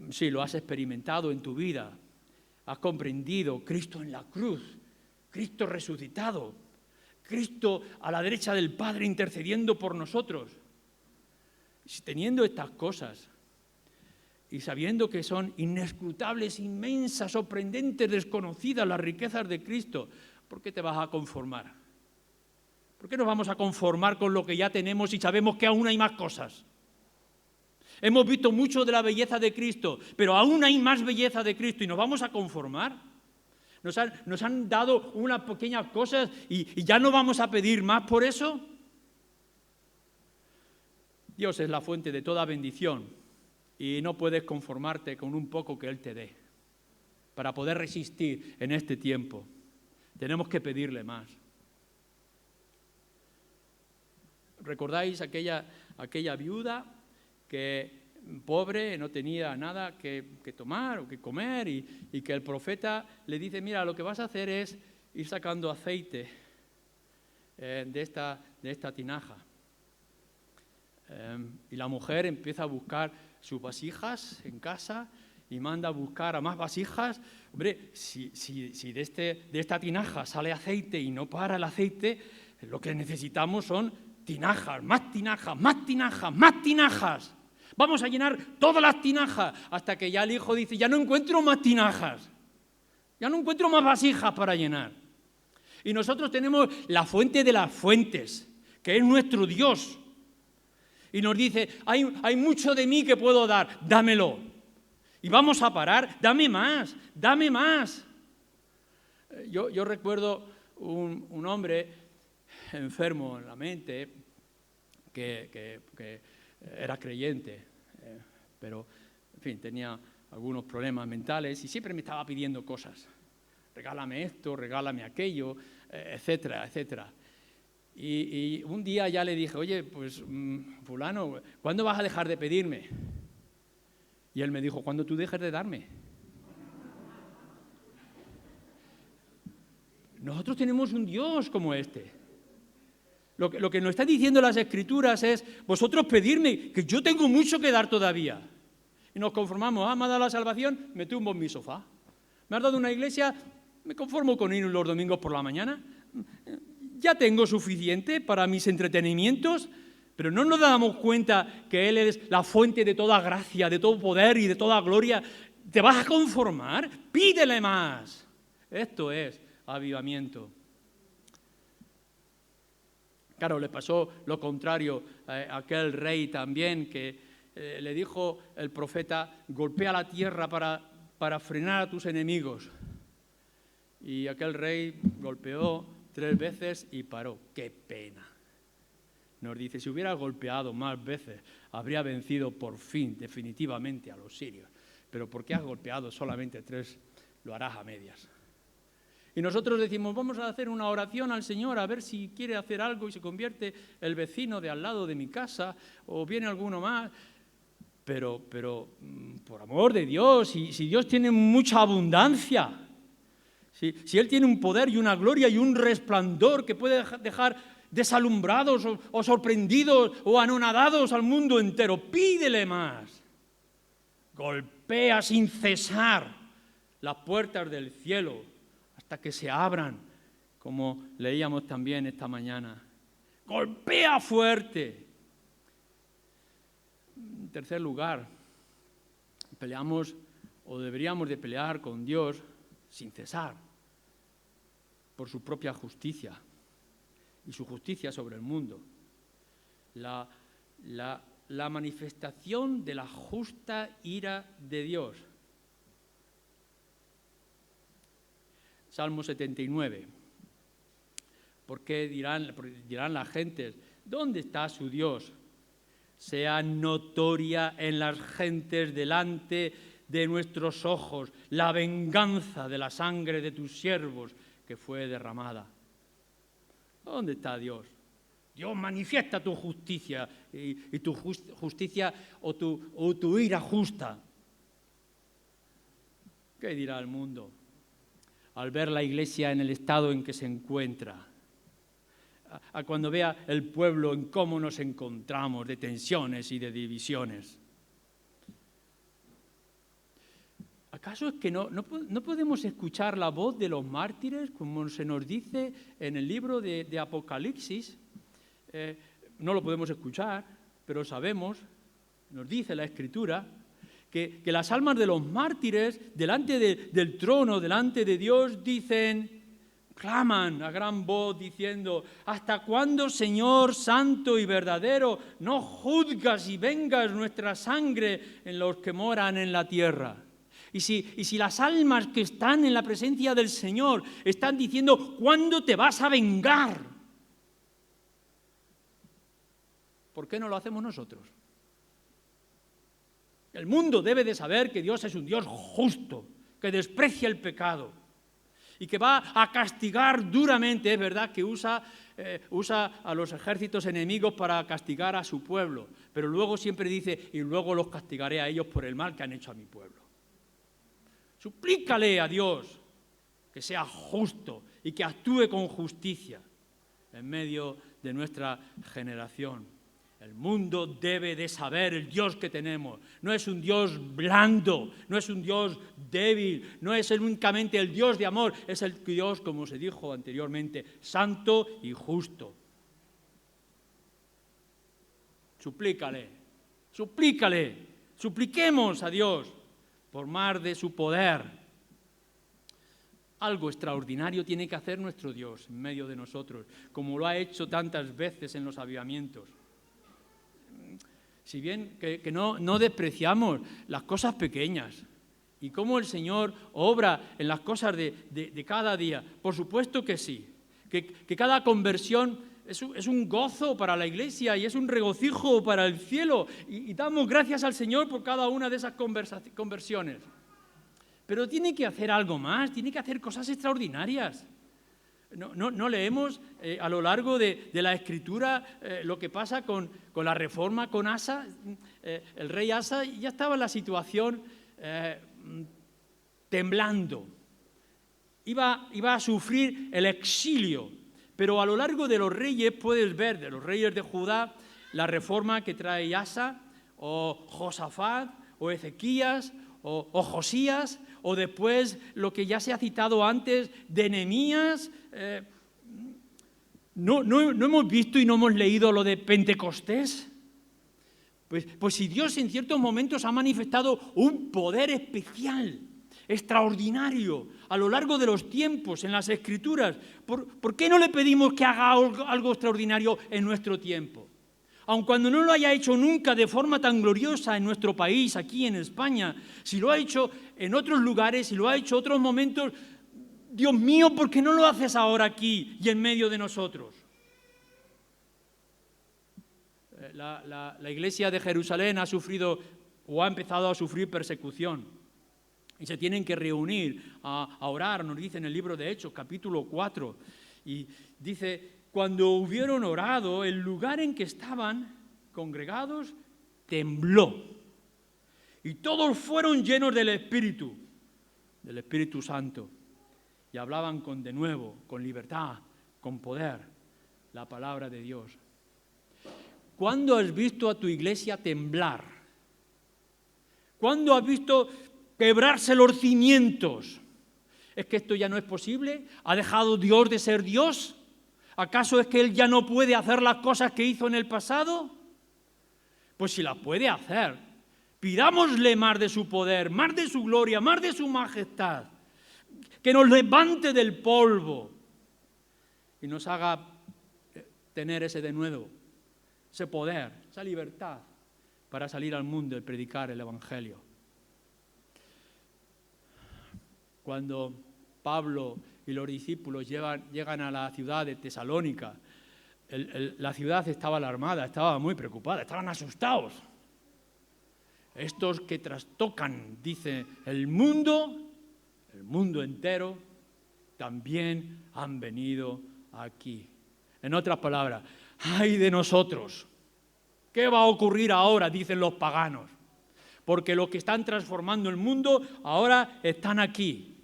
Speaker 2: Sí, lo has experimentado en tu vida, has comprendido Cristo en la cruz, Cristo resucitado, Cristo a la derecha del Padre intercediendo por nosotros. Teniendo estas cosas y sabiendo que son inescrutables, inmensas, sorprendentes, desconocidas las riquezas de Cristo, ¿por qué te vas a conformar? ¿Por qué nos vamos a conformar con lo que ya tenemos y sabemos que aún hay más cosas? Hemos visto mucho de la belleza de Cristo, pero aún hay más belleza de Cristo y nos vamos a conformar. Nos han dado unas pequeñas cosas y ya no vamos a pedir más por eso. Dios es la fuente de toda bendición y no puedes conformarte con un poco que Él te dé. Para poder resistir en este tiempo, tenemos que pedirle más. ¿Recordáis aquella viuda que pobre, no tenía nada que tomar o que comer y que el profeta le dice, mira, lo que vas a hacer es ir sacando aceite de esta tinaja? Y la mujer empieza a buscar sus vasijas en casa y manda a buscar a más vasijas. Hombre, si de esta tinaja sale aceite y no para el aceite, lo que necesitamos son tinajas, más tinajas, más tinajas, más tinajas. Vamos a llenar todas las tinajas hasta que ya el hijo dice, ya no encuentro más tinajas, ya no encuentro más vasijas para llenar. Y nosotros tenemos la fuente de las fuentes, que es nuestro Dios. Y nos dice, hay mucho de mí que puedo dar, dámelo. Y vamos a parar, dame más, dame más. Yo recuerdo un hombre enfermo en la mente que era creyente, pero, en fin, tenía algunos problemas mentales y siempre me estaba pidiendo cosas. Regálame esto, regálame aquello, etcétera, etcétera. Y un día ya le dije, oye, pues fulano, ¿cuándo vas a dejar de pedirme? Y él me dijo, cuando tú dejes de darme. Nosotros tenemos un Dios como este. Lo que nos están diciendo las Escrituras es, vosotros pedirme, que yo tengo mucho que dar todavía. Y nos conformamos, me has dado la salvación, me tumbo en mi sofá. Me has dado una iglesia, me conformo con ir los domingos por la mañana. Ya tengo suficiente para mis entretenimientos, pero no nos damos cuenta que Él es la fuente de toda gracia, de todo poder y de toda gloria. ¿Te vas a conformar? Pídele más. Esto es avivamiento. Claro, le pasó lo contrario a aquel rey también, que le dijo el profeta, golpea la tierra para frenar a tus enemigos. Y aquel rey golpeó 3 veces y paró. ¡Qué pena! Nos dice, si hubiera golpeado más veces, habría vencido por fin, definitivamente, a los sirios. Pero porque has golpeado solamente 3, lo harás a medias. Y nosotros decimos, vamos a hacer una oración al Señor a ver si quiere hacer algo y se convierte el vecino de al lado de mi casa o viene alguno más. Pero por amor de Dios, si Dios tiene mucha abundancia, si Él tiene un poder y una gloria y un resplandor que puede dejar desalumbrados o sorprendidos o anonadados al mundo entero, pídele más. Golpea sin cesar las puertas del cielo hasta que se abran, como leíamos también esta mañana. Golpea fuerte. En tercer lugar, peleamos o deberíamos de pelear con Dios sin cesar por su propia justicia y su justicia sobre el mundo. La manifestación de la justa ira de Dios. Salmo 79. ¿Por qué dirán las gentes? ¿Dónde está su Dios? Sea notoria en las gentes delante de nuestros ojos la venganza de la sangre de tus siervos que fue derramada. ¿Dónde está Dios? Dios, manifiesta tu justicia y tu justicia o tu ira justa. ¿Qué dirá el mundo al ver la Iglesia en el estado en que se encuentra? A cuando vea el pueblo en cómo nos encontramos de tensiones y de divisiones. ¿Acaso es que no podemos escuchar la voz de los mártires, como se nos dice en el libro de Apocalipsis? No lo podemos escuchar, pero sabemos, nos dice la Escritura, que las almas de los mártires delante del trono, delante de Dios, claman a gran voz diciendo: ¿hasta cuándo, Señor santo y verdadero, no juzgas y vengas nuestra sangre en los que moran en la tierra? Y si las almas que están en la presencia del Señor están diciendo: ¿cuándo te vas a vengar? ¿Por qué no lo hacemos nosotros? El mundo debe de saber que Dios es un Dios justo, que desprecia el pecado y que va a castigar duramente. Es verdad que usa a los ejércitos enemigos para castigar a su pueblo, pero luego siempre dice: y luego los castigaré a ellos por el mal que han hecho a mi pueblo. Suplícale a Dios que sea justo y que actúe con justicia en medio de nuestra generación. El mundo debe de saber el Dios que tenemos. No es un Dios blando, no es un Dios débil, no es únicamente el Dios de amor, es el Dios, como se dijo anteriormente, santo y justo. Supliquemos a Dios por mar de su poder. Algo extraordinario tiene que hacer nuestro Dios en medio de nosotros, como lo ha hecho tantas veces en los avivamientos. Si bien que no despreciamos las cosas pequeñas y cómo el Señor obra en las cosas de cada día, por supuesto que sí, que cada conversión es un gozo para la Iglesia y es un regocijo para el cielo, y damos gracias al Señor por cada una de esas conversiones. Pero tiene que hacer algo más, tiene que hacer cosas extraordinarias. No leemos a lo largo de la Escritura lo que pasa con la reforma, con Asa. El rey Asa ya estaba en la situación temblando. Iba a sufrir el exilio, pero a lo largo de los reyes puedes ver, de los reyes de Judá, la reforma que trae Asa, o Josafat, o Ezequías, o Josías, o después lo que ya se ha citado antes de Nehemías. ¿No hemos visto y no hemos leído lo de Pentecostés? Pues si Dios en ciertos momentos ha manifestado un poder especial, extraordinario, a lo largo de los tiempos, en las Escrituras, ¿por qué no le pedimos que haga algo extraordinario en nuestro tiempo? Aun cuando no lo haya hecho nunca de forma tan gloriosa en nuestro país, aquí en España, si lo ha hecho en otros lugares, si lo ha hecho en otros momentos, Dios mío, ¿por qué no lo haces ahora aquí y en medio de nosotros? La Iglesia de Jerusalén ha sufrido o ha empezado a sufrir persecución y se tienen que reunir a orar, nos dice en el libro de Hechos, capítulo 4, y dice: cuando hubieron orado, el lugar en que estaban congregados tembló, y todos fueron llenos del Espíritu Santo, y hablaban de nuevo, con libertad, con poder, la palabra de Dios. ¿Cuándo has visto a tu iglesia temblar? ¿Cuándo has visto quebrarse los cimientos? ¿Es que esto ya no es posible? ¿Ha dejado Dios de ser Dios? ¿Acaso es que Él ya no puede hacer las cosas que hizo en el pasado? Pues si las puede hacer, Pidámosle más de su poder, más de su gloria, más de su majestad. Que nos levante del polvo y nos haga tener ese denuedo, ese poder, esa libertad para salir al mundo y predicar el Evangelio. Cuando Pablo y los discípulos llegan a la ciudad de Tesalónica, la ciudad estaba alarmada, estaba muy preocupada, estaban asustados. Estos que trastocan, dice, el mundo entero, también han venido aquí. En otras palabras, ¡ay de nosotros! ¿Qué va a ocurrir ahora?, dicen los paganos. Porque los que están transformando el mundo ahora están aquí.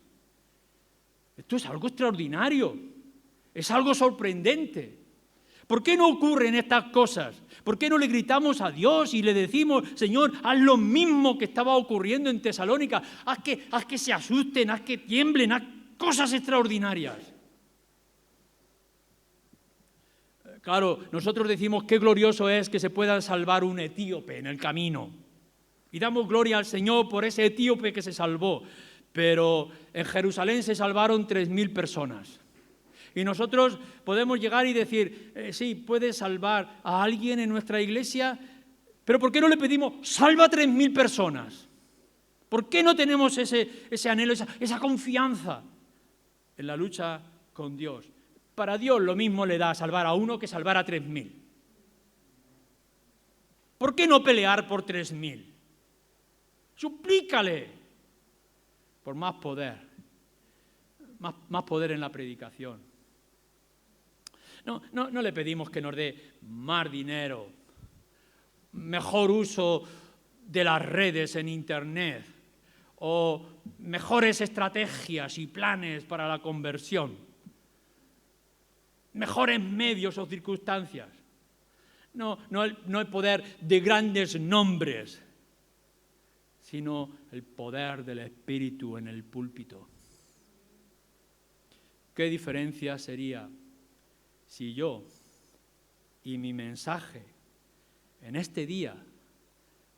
Speaker 2: Esto es algo extraordinario, es algo sorprendente. ¿Por qué no ocurren estas cosas? ¿Por qué no le gritamos a Dios y le decimos, Señor, haz lo mismo que estaba ocurriendo en Tesalónica? Haz que se asusten, haz que tiemblen, haz cosas extraordinarias. Claro, nosotros decimos qué glorioso es que se pueda salvar un etíope en el camino. Y damos gloria al Señor por ese etíope que se salvó. Pero en Jerusalén se salvaron 3.000 personas. Y nosotros podemos llegar y decir, sí, puedes salvar a alguien en nuestra iglesia, pero ¿por qué no le pedimos, salva a 3.000 personas? ¿Por qué no tenemos ese anhelo, esa confianza en la lucha con Dios? Para Dios lo mismo le da salvar a uno que salvar a 3.000. ¿Por qué no pelear por 3.000? Suplícale por más poder, más poder en la predicación. No le pedimos que nos dé más dinero, mejor uso de las redes en Internet o mejores estrategias y planes para la conversión, mejores medios o circunstancias. No el poder de grandes nombres, sino el poder del Espíritu en el púlpito. ¿Qué diferencia sería si yo y mi mensaje en este día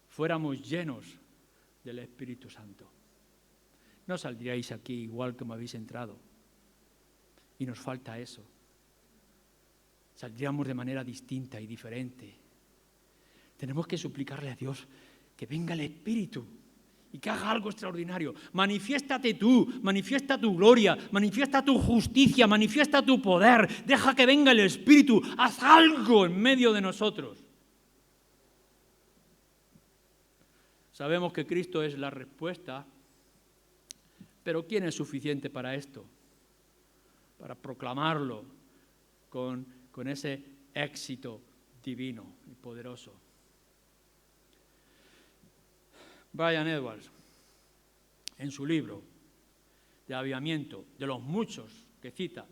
Speaker 2: fuéramos llenos del Espíritu Santo? No saldríais aquí igual como habéis entrado. Y nos falta eso. Saldríamos de manera distinta y diferente. Tenemos que suplicarle a Dios que venga el Espíritu y que haga algo extraordinario. Manifiéstate tú, manifiesta tu gloria, manifiesta tu justicia, manifiesta tu poder. Deja que venga el Espíritu, haz algo en medio de nosotros. Sabemos que Cristo es la respuesta, pero ¿quién es suficiente para esto? Para proclamarlo con ese éxito divino y poderoso. Brian Edwards, en su libro de Avivamiento, de los muchos que cita,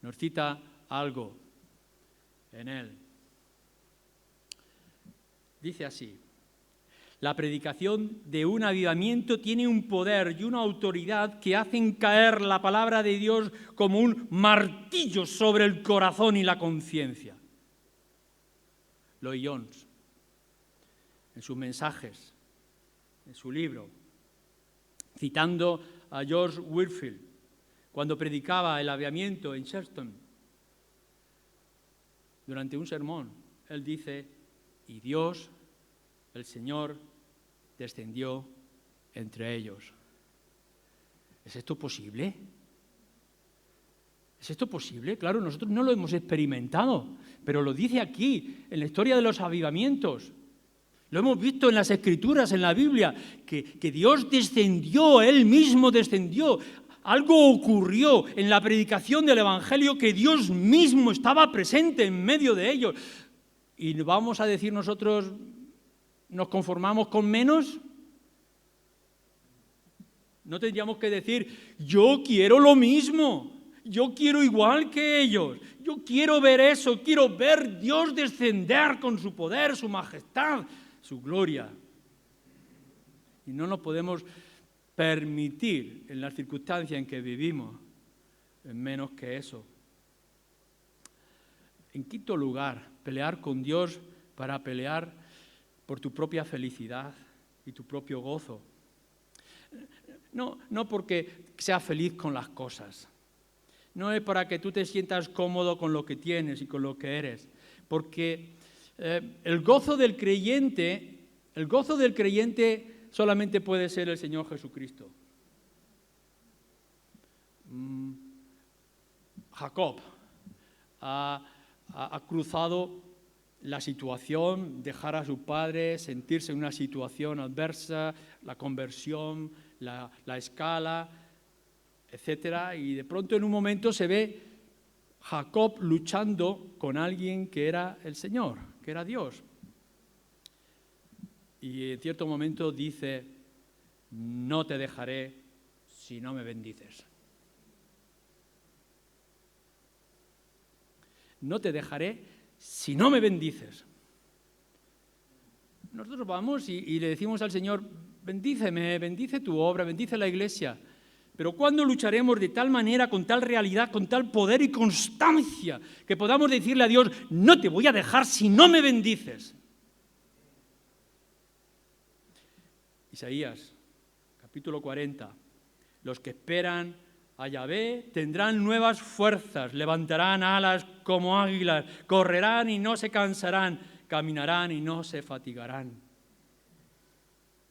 Speaker 2: nos cita algo en él. Dice así: la predicación de un avivamiento tiene un poder y una autoridad que hacen caer la palabra de Dios como un martillo sobre el corazón y la conciencia. Lloyd Jones, en sus mensajes, en su libro, citando a George Whitefield, cuando predicaba el avivamiento en Shelton, durante un sermón, él dice, y Dios, el Señor, descendió entre ellos. ¿Es esto posible? ¿Es esto posible? Claro, nosotros no lo hemos experimentado, pero lo dice aquí, en la historia de los avivamientos. Lo hemos visto en las Escrituras, en la Biblia, que Dios descendió, Él mismo descendió. Algo ocurrió en la predicación del Evangelio que Dios mismo estaba presente en medio de ellos. Y vamos a decir nosotros, ¿nos conformamos con menos? No tendríamos que decir, yo quiero lo mismo. Yo quiero igual que ellos, yo quiero ver eso, quiero ver Dios descender con su poder, su majestad, su gloria. Y no nos podemos permitir, en las circunstancias en que vivimos, menos que eso. En quinto lugar, pelear con Dios para pelear por tu propia felicidad y tu propio gozo. No porque seas feliz con las cosas. No es para que tú te sientas cómodo con lo que tienes y con lo que eres. Porque el gozo del creyente solamente puede ser el Señor Jesucristo. Jacob ha cruzado la situación, dejar a su padre, sentirse en una situación adversa, la conversión, la escala, etcétera, y de pronto en un momento se ve Jacob luchando con alguien que era el Señor, que era Dios. Y en cierto momento dice: no te dejaré si no me bendices. No te dejaré si no me bendices. Nosotros vamos y le decimos al Señor: bendíceme, bendice tu obra, bendice la iglesia. Pero ¿cuándo lucharemos de tal manera, con tal realidad, con tal poder y constancia, que podamos decirle a Dios: no te voy a dejar si no me bendices? Isaías, capítulo 40. Los que esperan a Yahvé tendrán nuevas fuerzas, levantarán alas como águilas, correrán y no se cansarán, caminarán y no se fatigarán.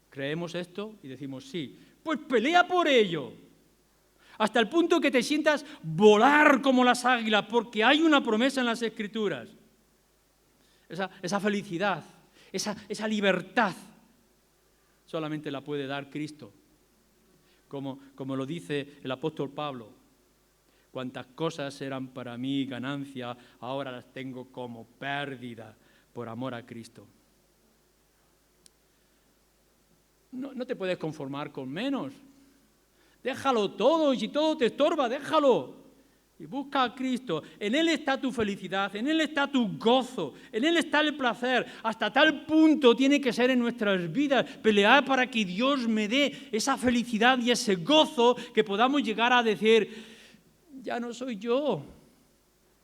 Speaker 2: ¿Creemos esto? Y decimos sí. Pues pelea por ello, hasta el punto que te sientas volar como las águilas, porque hay una promesa en las Escrituras. Esa felicidad, esa libertad, solamente la puede dar Cristo. Como lo dice el apóstol Pablo: cuantas cosas eran para mí ganancia, ahora las tengo como pérdida por amor a Cristo. No te puedes conformar con menos. Déjalo todo, y si todo te estorba, déjalo. Y busca a Cristo. En Él está tu felicidad, en Él está tu gozo, en Él está el placer. Hasta tal punto tiene que ser en nuestras vidas. Pelear para que Dios me dé esa felicidad y ese gozo, que podamos llegar a decir: ya no soy yo,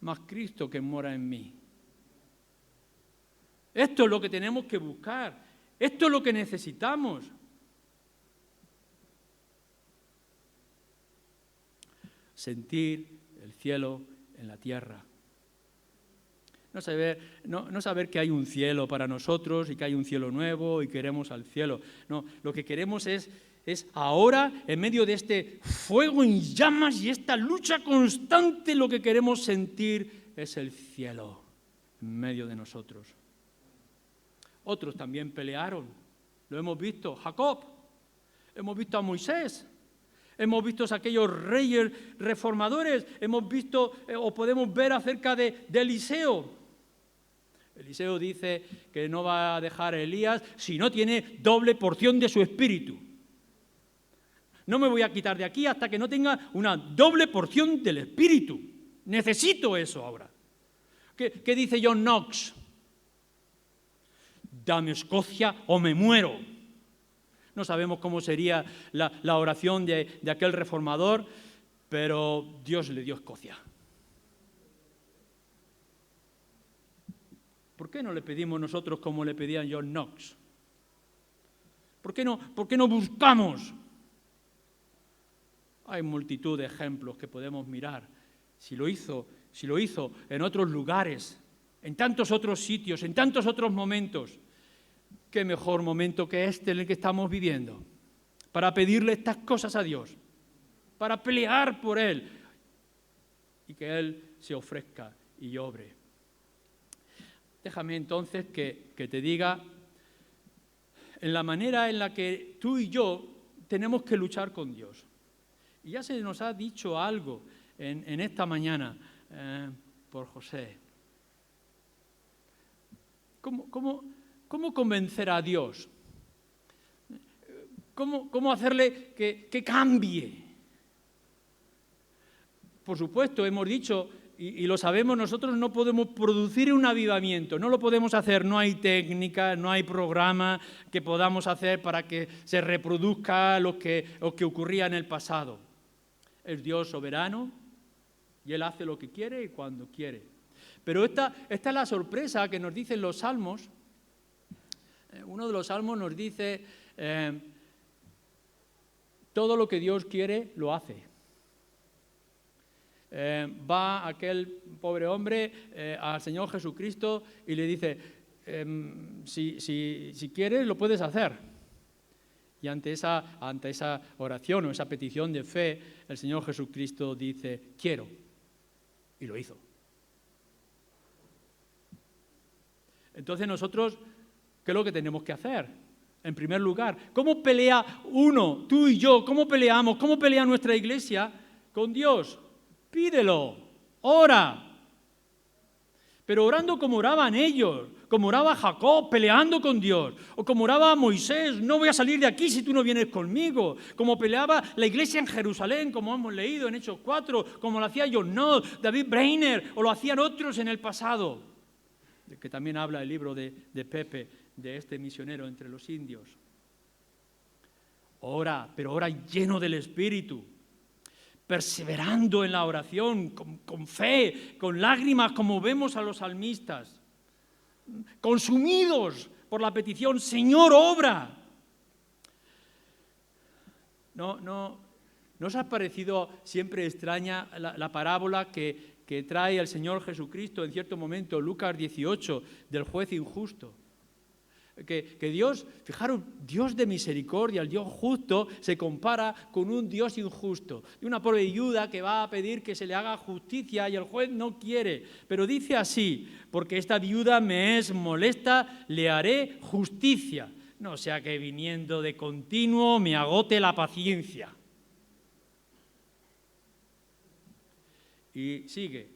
Speaker 2: mas Cristo que mora en mí. Esto es lo que tenemos que buscar. Esto es lo que necesitamos. Sentir el cielo en la tierra. No saber que hay un cielo para nosotros y que hay un cielo nuevo y queremos al cielo. No, lo que queremos es ahora, en medio de este fuego en llamas y esta lucha constante, lo que queremos sentir es el cielo en medio de nosotros. Otros también pelearon. Lo hemos visto. Jacob. Hemos visto a Moisés. Hemos visto a aquellos reyes reformadores. Hemos visto o podemos ver acerca de Eliseo. Eliseo dice que no va a dejar a Elías si no tiene doble porción de su espíritu. No me voy a quitar de aquí hasta que no tenga una doble porción del espíritu. Necesito eso ahora. ¿Qué dice John Knox? Dame Escocia o me muero. No sabemos cómo sería la oración de aquel reformador, pero Dios le dio Escocia. ¿Por qué no le pedimos nosotros como le pedía John Knox? ¿Por qué no buscamos? Hay multitud de ejemplos que podemos mirar. Si lo hizo en otros lugares, en tantos otros sitios, en tantos otros momentos, qué mejor momento que este en el que estamos viviendo para pedirle estas cosas a Dios, para pelear por Él y que Él se ofrezca y obre. Déjame entonces que te diga en la manera en la que tú y yo tenemos que luchar con Dios. Y ya se nos ha dicho algo en esta mañana por José. ¿Cómo convencer a Dios? ¿Cómo hacerle que cambie? Por supuesto, hemos dicho, y lo sabemos, nosotros no podemos producir un avivamiento, no lo podemos hacer, no hay técnica, no hay programa que podamos hacer para que se reproduzca lo que ocurría en el pasado. Es Dios soberano y Él hace lo que quiere y cuando quiere. Pero esta es la sorpresa que nos dicen los salmos. Uno de los salmos nos dice, todo lo que Dios quiere, lo hace. Va aquel pobre hombre al Señor Jesucristo y le dice, si quieres, lo puedes hacer. Y ante esa oración o esa petición de fe, el Señor Jesucristo dice, quiero. Y lo hizo. Entonces nosotros, ¿qué es lo que tenemos que hacer? En primer lugar, ¿cómo pelea uno, tú y yo? ¿Cómo peleamos? ¿Cómo pelea nuestra iglesia con Dios? Pídelo, ora. Pero orando como oraban ellos, como oraba Jacob, peleando con Dios, o como oraba Moisés, no voy a salir de aquí si tú no vienes conmigo, como peleaba la iglesia en Jerusalén, como hemos leído en Hechos 4, como lo hacía John Knoll, David Brainerd, o lo hacían otros en el pasado, de que también habla el libro de Pepe, de este misionero entre los indios. Ora, pero ora lleno del Espíritu, perseverando en la oración, con fe, con lágrimas, como vemos a los salmistas, consumidos por la petición, Señor, obra. ¿No os ha parecido siempre extraña la parábola que trae el Señor Jesucristo en cierto momento, Lucas 18, del juez injusto? Que Dios, fijaros, Dios de misericordia, el Dios justo, se compara con un Dios injusto. Y una pobre viuda que va a pedir que se le haga justicia y el juez no quiere. Pero dice así, porque esta viuda me es molesta, le haré justicia. No sea que viniendo de continuo me agote la paciencia. Y sigue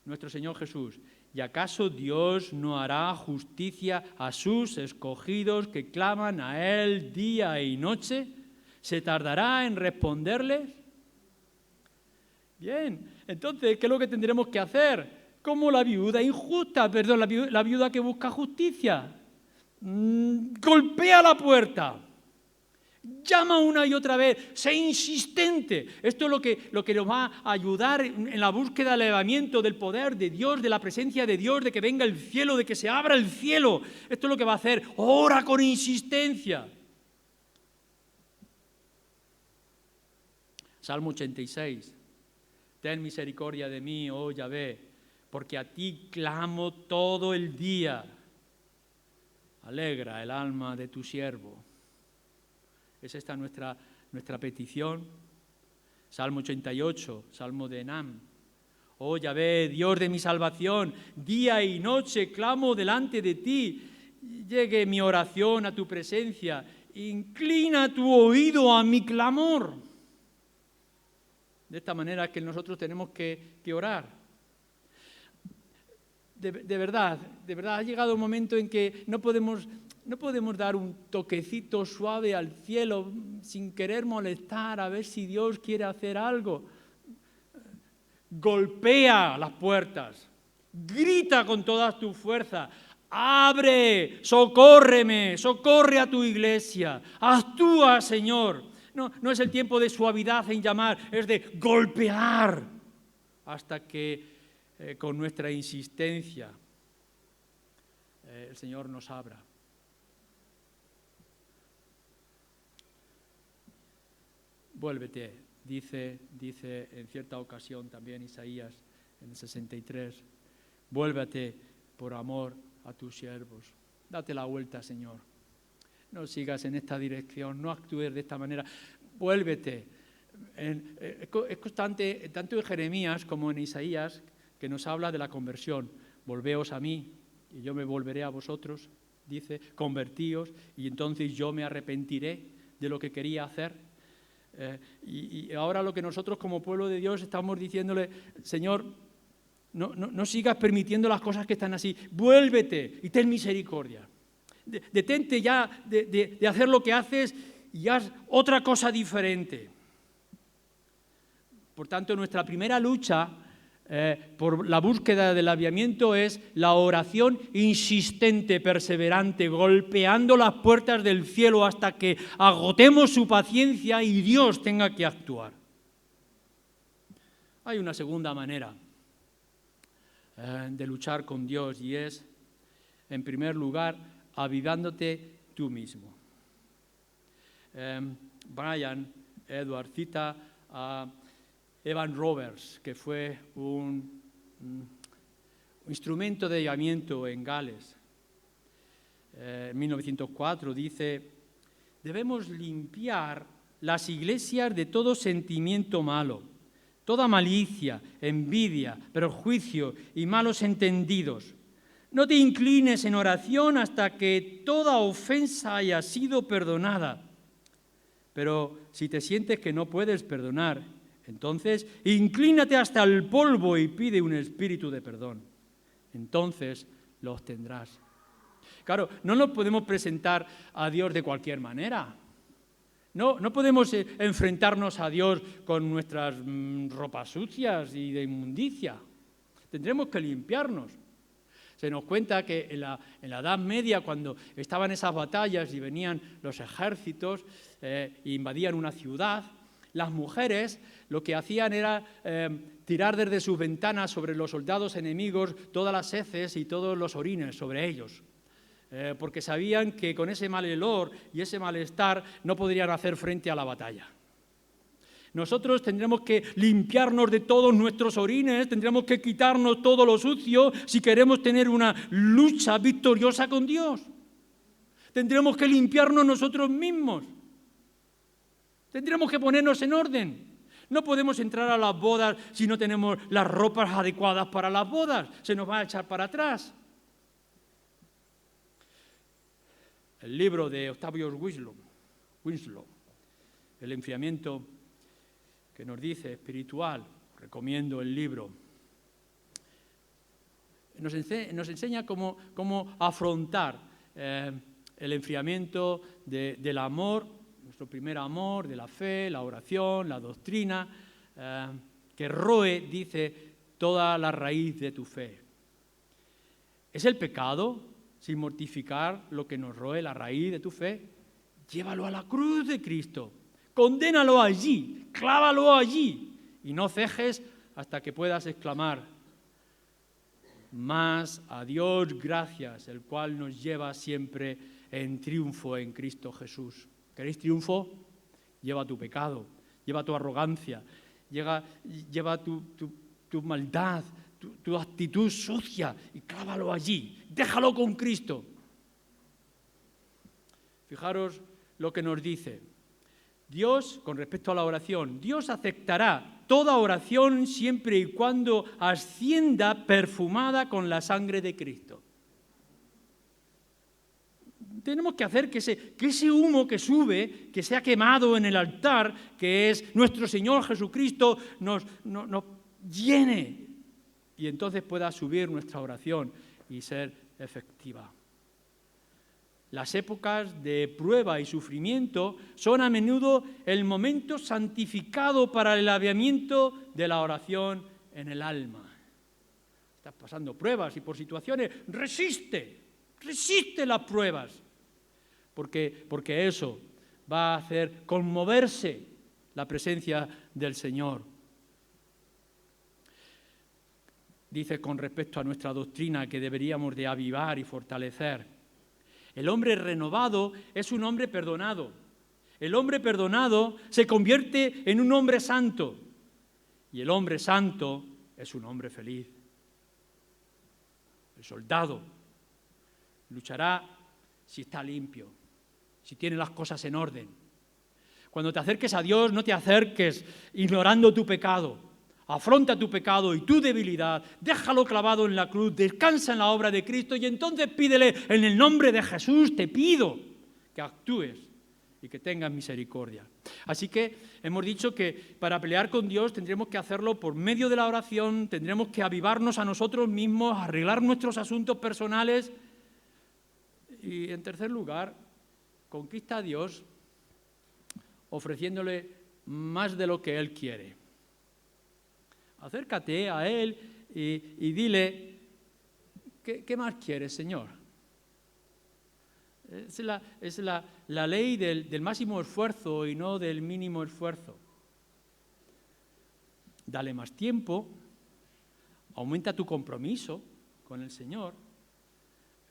Speaker 2: nuestro Señor Jesús. ¿Y acaso Dios no hará justicia a sus escogidos que claman a Él día y noche? ¿Se tardará en responderles? Bien, entonces, ¿qué es lo que tendremos que hacer? Como la viuda injusta, la viuda que busca justicia. Golpea la puerta. Llama una y otra vez, sé insistente. Esto es lo que nos va a ayudar en la búsqueda del elevamiento del poder de Dios, de la presencia de Dios, de que venga el cielo, de que se abra el cielo. Esto es lo que va a hacer, ora con insistencia. Salmo 86. Ten misericordia de mí, oh Yahvé, porque a ti clamo todo el día. Alegra el alma de tu siervo. Es esta nuestra petición. Salmo 88, Salmo de Enam. Oh Yahvé, Dios de mi salvación, día y noche clamo delante de ti. Llegue mi oración a tu presencia. Inclina tu oído a mi clamor. De esta manera es que nosotros tenemos que orar. De verdad, ha llegado un momento en que no podemos dar un toquecito suave al cielo sin querer molestar a ver si Dios quiere hacer algo. Golpea las puertas, grita con toda tu fuerza, abre, socórreme, socorre a tu iglesia, actúa, Señor. No es el tiempo de suavidad en llamar, es de golpear hasta que con nuestra insistencia el Señor nos abra. Vuélvete, dice en cierta ocasión también Isaías en el 63, vuélvete por amor a tus siervos. Date la vuelta, Señor. No sigas en esta dirección, no actúes de esta manera. Vuélvete. Es constante, tanto en Jeremías como en Isaías, que nos habla de la conversión. Volveos a mí y yo me volveré a vosotros, dice, convertíos y entonces yo me arrepentiré de lo que quería hacer. Y ahora lo que nosotros como pueblo de Dios estamos diciéndole, Señor, no sigas permitiendo las cosas que están así, vuélvete y ten misericordia. Detente ya de hacer lo que haces y haz otra cosa diferente. Por tanto, nuestra primera lucha por la búsqueda del avivamiento es la oración insistente, perseverante, golpeando las puertas del cielo hasta que agotemos su paciencia y Dios tenga que actuar. Hay una segunda manera de luchar con Dios y es, en primer lugar, avivándote tú mismo. Brian Edward cita a Evan Roberts, que fue un instrumento de avivamiento en Gales. En 1904 dice: debemos limpiar las iglesias de todo sentimiento malo, toda malicia, envidia, perjuicio y malos entendidos. No te inclines en oración hasta que toda ofensa haya sido perdonada. Pero si te sientes que no puedes perdonar, entonces inclínate hasta el polvo y pide un espíritu de perdón. Entonces lo obtendrás. Claro, no nos podemos presentar a Dios de cualquier manera. No podemos enfrentarnos a Dios con nuestras ropas sucias y de inmundicia. Tendremos que limpiarnos. Se nos cuenta que en la Edad Media, cuando estaban esas batallas y venían los ejércitos e invadían una ciudad, las mujeres lo que hacían era tirar desde sus ventanas sobre los soldados enemigos todas las heces y todos los orines sobre ellos, porque sabían que con ese mal olor y ese malestar no podrían hacer frente a la batalla. Nosotros tendremos que limpiarnos de todos nuestros orines, tendremos que quitarnos todo lo sucio si queremos tener una lucha victoriosa con Dios. Tendremos que limpiarnos nosotros mismos. Tendremos que ponernos en orden. No podemos entrar a las bodas si no tenemos las ropas adecuadas para las bodas. Se nos va a echar para atrás. El libro de Octavius Winslow, El enfriamiento que nos dice espiritual, recomiendo el libro, nos enseña cómo afrontar el enfriamiento del amor, nuestro primer amor, de la fe, la oración, la doctrina, que roe, dice, toda la raíz de tu fe. ¿Es el pecado sin mortificar lo que nos roe la raíz de tu fe? Llévalo a la cruz de Cristo. Condénalo allí, clávalo allí y no cejes hasta que puedas exclamar: más a Dios gracias, el cual nos lleva siempre en triunfo en Cristo Jesús. ¿Queréis triunfo? Lleva tu pecado, lleva tu arrogancia, lleva tu maldad, tu actitud sucia y clávalo allí, déjalo con Cristo. Fijaros lo que nos dice Dios con respecto a la oración. Dios aceptará toda oración siempre y cuando ascienda perfumada con la sangre de Cristo. Tenemos que hacer que ese humo que sube, que sea quemado en el altar, que es nuestro Señor Jesucristo, nos llene y entonces pueda subir nuestra oración y ser efectiva. Las épocas de prueba y sufrimiento son a menudo el momento santificado para el avivamiento de la oración en el alma. Estás pasando pruebas y por situaciones, resiste las pruebas, porque eso va a hacer conmoverse la presencia del Señor. Dice con respecto a nuestra doctrina que deberíamos de avivar y fortalecer. El hombre renovado es un hombre perdonado. El hombre perdonado se convierte en un hombre santo. Y el hombre santo es un hombre feliz. El soldado luchará si está limpio, si tiene las cosas en orden. Cuando te acerques a Dios, no te acerques ignorando tu pecado. Afronta tu pecado y tu debilidad, déjalo clavado en la cruz, descansa en la obra de Cristo y entonces pídele: en el nombre de Jesús te pido que actúes y que tengas misericordia. Así que hemos dicho que para pelear con Dios tendremos que hacerlo por medio de la oración, tendremos que avivarnos a nosotros mismos, arreglar nuestros asuntos personales y, en tercer lugar, conquista a Dios ofreciéndole más de lo que Él quiere. Acércate a Él y dile: ¿qué más quieres, Señor? Es la ley del máximo esfuerzo y no del mínimo esfuerzo. Dale más tiempo, aumenta tu compromiso con el Señor,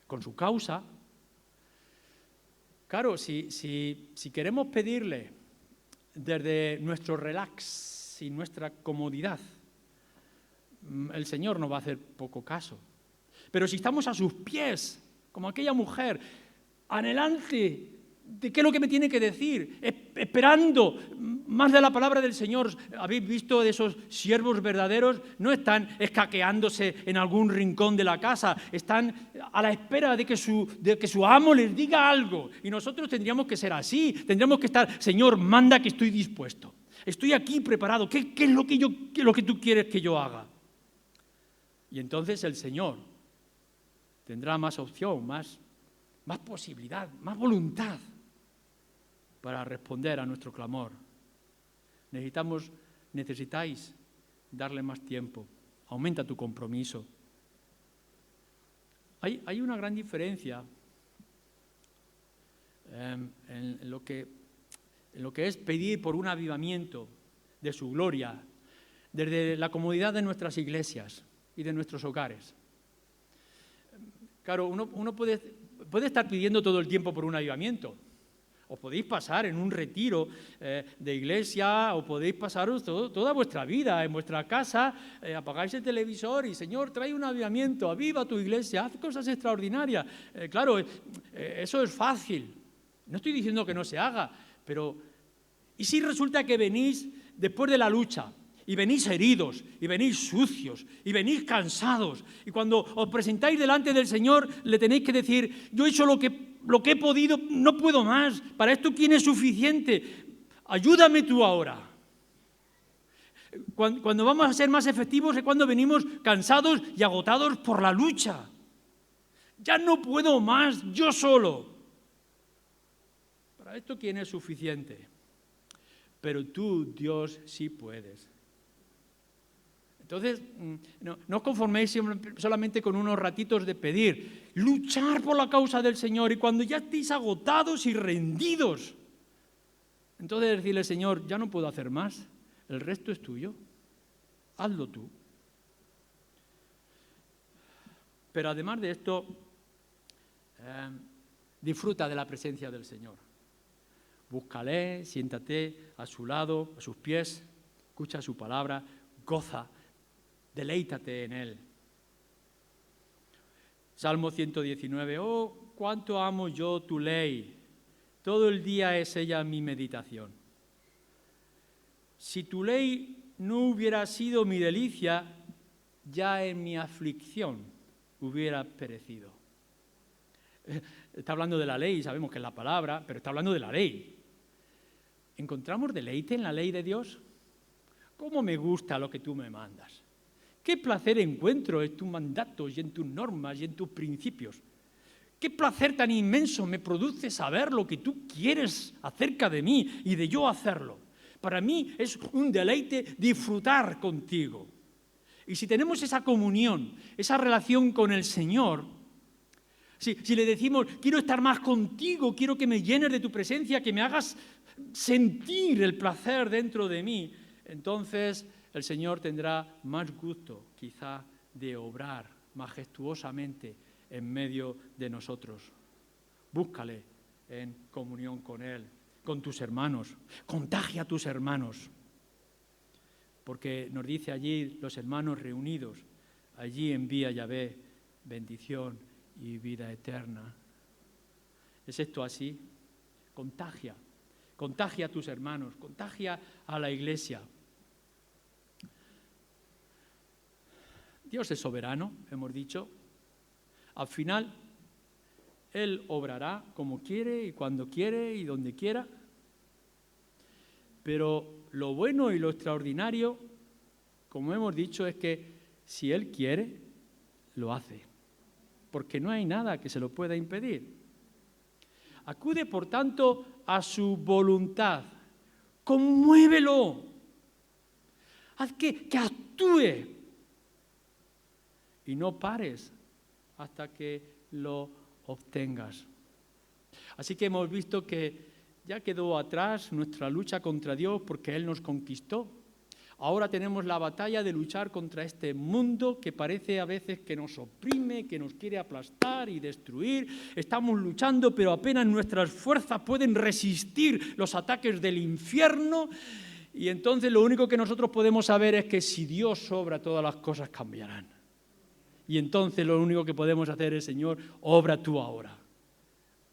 Speaker 2: con su causa. Claro, si queremos pedirle desde nuestro relax y nuestra comodidad, el Señor nos va a hacer poco caso. Pero si estamos a sus pies, como aquella mujer, anhelante de qué es lo que me tiene que decir, esperando más de la palabra del Señor. ¿Habéis visto de esos siervos verdaderos? No están escaqueándose en algún rincón de la casa, están a la espera de que su amo les diga algo. Y nosotros tendríamos que ser así, tendríamos que estar, Señor, manda que estoy dispuesto, estoy aquí preparado, ¿qué es lo que tú quieres que yo haga? Y entonces el Señor tendrá más opción, más posibilidad, más voluntad para responder a nuestro clamor. Necesitáis darle más tiempo. Aumenta tu compromiso. Hay una gran diferencia en lo que es pedir por un avivamiento de su gloria desde la comodidad de nuestras iglesias y de nuestros hogares. Claro, uno puede estar pidiendo todo el tiempo por un avivamiento. O podéis pasar en un retiro de iglesia, o podéis pasaros toda vuestra vida en vuestra casa, apagáis el televisor y, Señor, trae un avivamiento, aviva tu iglesia, haz cosas extraordinarias. Claro, eso es fácil. No estoy diciendo que no se haga, pero ¿y si resulta que venís después de la lucha? Y venís heridos, y venís sucios, y venís cansados. Y cuando os presentáis delante del Señor, le tenéis que decir, yo he hecho lo que he podido, no puedo más. Para esto, ¿quién es suficiente? Ayúdame tú ahora. Cuando vamos a ser más efectivos es cuando venimos cansados y agotados por la lucha. Ya no puedo más, yo solo. Para esto, ¿quién es suficiente? Pero tú, Dios, sí puedes. Entonces, no os conforméis solamente con unos ratitos de pedir, luchar por la causa del Señor, y cuando ya estéis agotados y rendidos, entonces decirle, Señor, ya no puedo hacer más, el resto es tuyo, hazlo tú. Pero además de esto, disfruta de la presencia del Señor. Búscale, siéntate a su lado, a sus pies, escucha su palabra, goza. Deleítate en Él. Salmo 119. Oh, cuánto amo yo tu ley. Todo el día es ella mi meditación. Si tu ley no hubiera sido mi delicia, ya en mi aflicción hubiera perecido. Está hablando de la ley, sabemos que es la palabra, pero está hablando de la ley. ¿Encontramos deleite en la ley de Dios? ¿Cómo me gusta lo que tú me mandas? ¿Qué placer encuentro en tus mandatos y en tus normas y en tus principios? ¿Qué placer tan inmenso me produce saber lo que tú quieres acerca de mí y de yo hacerlo? Para mí es un deleite disfrutar contigo. Y si tenemos esa comunión, esa relación con el Señor, si le decimos, quiero estar más contigo, quiero que me llenes de tu presencia, que me hagas sentir el placer dentro de mí, entonces el Señor tendrá más gusto, quizá, de obrar majestuosamente en medio de nosotros. Búscale en comunión con Él, con tus hermanos. Contagia a tus hermanos. Porque nos dice allí los hermanos reunidos, allí envía Yahvé bendición y vida eterna. ¿Es esto así? Contagia a tus hermanos, contagia a la iglesia. Dios es soberano, hemos dicho. Al final, Él obrará como quiere y cuando quiere y donde quiera. Pero lo bueno y lo extraordinario, como hemos dicho, es que si Él quiere, lo hace. Porque no hay nada que se lo pueda impedir. Acude, por tanto, a su voluntad. Conmuévelo. Haz que actúe. Y no pares hasta que lo obtengas. Así que hemos visto que ya quedó atrás nuestra lucha contra Dios porque Él nos conquistó. Ahora tenemos la batalla de luchar contra este mundo que parece a veces que nos oprime, que nos quiere aplastar y destruir. Estamos luchando, pero apenas nuestras fuerzas pueden resistir los ataques del infierno. Y entonces lo único que nosotros podemos saber es que si Dios obra, todas las cosas cambiarán. Y entonces lo único que podemos hacer es, Señor, obra tú ahora.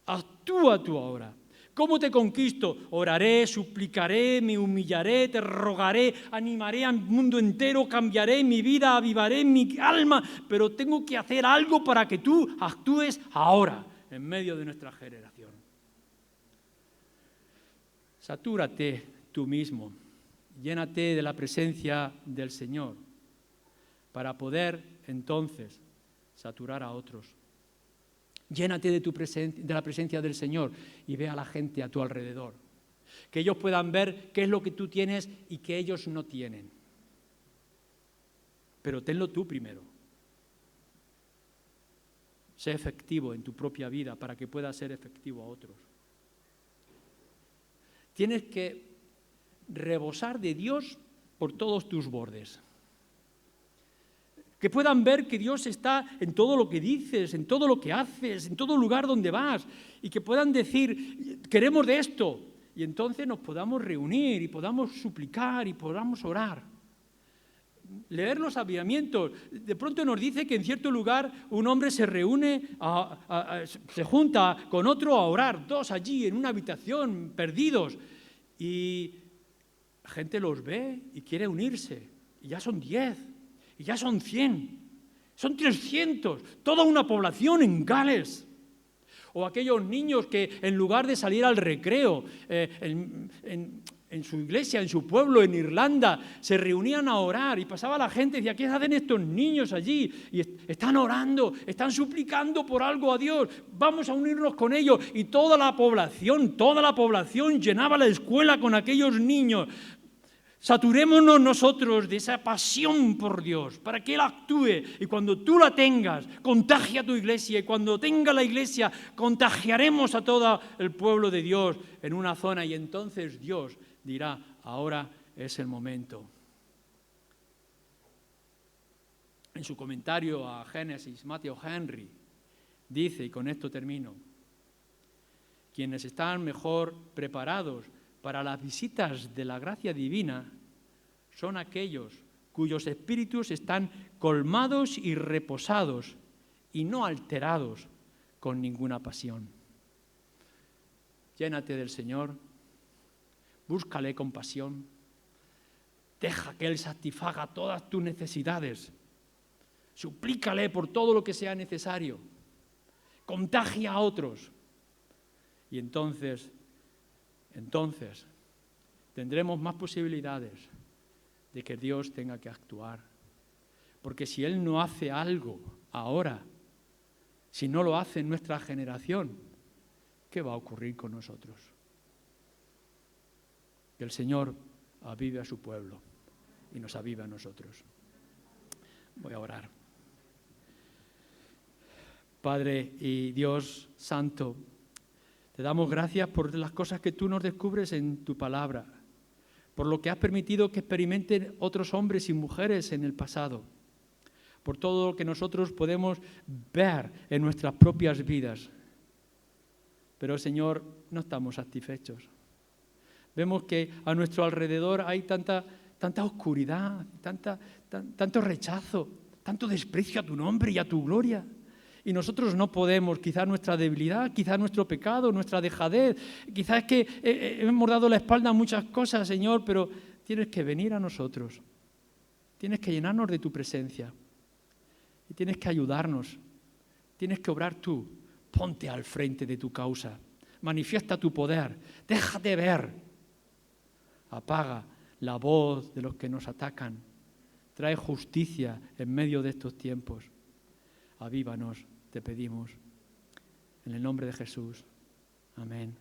Speaker 2: Actúa tú ahora. ¿Cómo te conquisto? Oraré, suplicaré, me humillaré, te rogaré, animaré al mundo entero, cambiaré mi vida, avivaré mi alma, pero tengo que hacer algo para que tú actúes ahora, en medio de nuestra generación. Satúrate tú mismo, llénate de la presencia del Señor, para poder entonces saturar a otros. Llénate de la presencia del Señor y ve a la gente a tu alrededor. Que ellos puedan ver qué es lo que tú tienes y que ellos no tienen. Pero tenlo tú primero. Sé efectivo en tu propia vida para que puedas ser efectivo a otros. Tienes que rebosar de Dios por todos tus bordes. Que puedan ver que Dios está en todo lo que dices, en todo lo que haces, en todo lugar donde vas. Y que puedan decir, queremos de esto. Y entonces nos podamos reunir y podamos suplicar y podamos orar. Leer los avivamientos. De pronto nos dice que en cierto lugar un hombre se reúne, se junta con otro a orar. Dos allí en una habitación, perdidos. Y la gente los ve y quiere unirse. Y ya son 10. Y ya son 100, son 300, toda una población en Gales. O aquellos niños que en lugar de salir al recreo en su iglesia, en su pueblo, en Irlanda, se reunían a orar y pasaba la gente y decía, ¿qué hacen estos niños allí? Y están orando, están suplicando por algo a Dios, vamos a unirnos con ellos. Y toda la población llenaba la escuela con aquellos niños. Saturémonos nosotros de esa pasión por Dios, para que Él actúe. Y cuando tú la tengas, contagia a tu iglesia. Y cuando tenga la iglesia, contagiaremos a todo el pueblo de Dios en una zona. Y entonces Dios dirá, ahora es el momento. En su comentario a Génesis, Matthew Henry dice, y con esto termino, quienes están mejor preparados para las visitas de la gracia divina son aquellos cuyos espíritus están colmados y reposados y no alterados con ninguna pasión. Llénate del Señor, búscale con pasión, deja que Él satisfaga todas tus necesidades, suplícale por todo lo que sea necesario, contagia a otros y entonces tendremos más posibilidades de que Dios tenga que actuar. Porque si Él no hace algo ahora, si no lo hace en nuestra generación, ¿qué va a ocurrir con nosotros? Que el Señor avive a su pueblo y nos avive a nosotros. Voy a orar. Padre y Dios Santo, te damos gracias por las cosas que tú nos descubres en tu palabra, por lo que has permitido que experimenten otros hombres y mujeres en el pasado, por todo lo que nosotros podemos ver en nuestras propias vidas. Pero, Señor, no estamos satisfechos. Vemos que a nuestro alrededor hay tanta oscuridad, tanto rechazo, tanto desprecio a tu nombre y a tu gloria. Y nosotros no podemos, quizás nuestra debilidad, quizás nuestro pecado, nuestra dejadez, quizás es que hemos dado la espalda a muchas cosas, Señor, pero tienes que venir a nosotros, tienes que llenarnos de tu presencia y tienes que ayudarnos, tienes que obrar tú, ponte al frente de tu causa, manifiesta tu poder, déjate ver, apaga la voz de los que nos atacan, trae justicia en medio de estos tiempos, avívanos. Te pedimos, en el nombre de Jesús. Amén.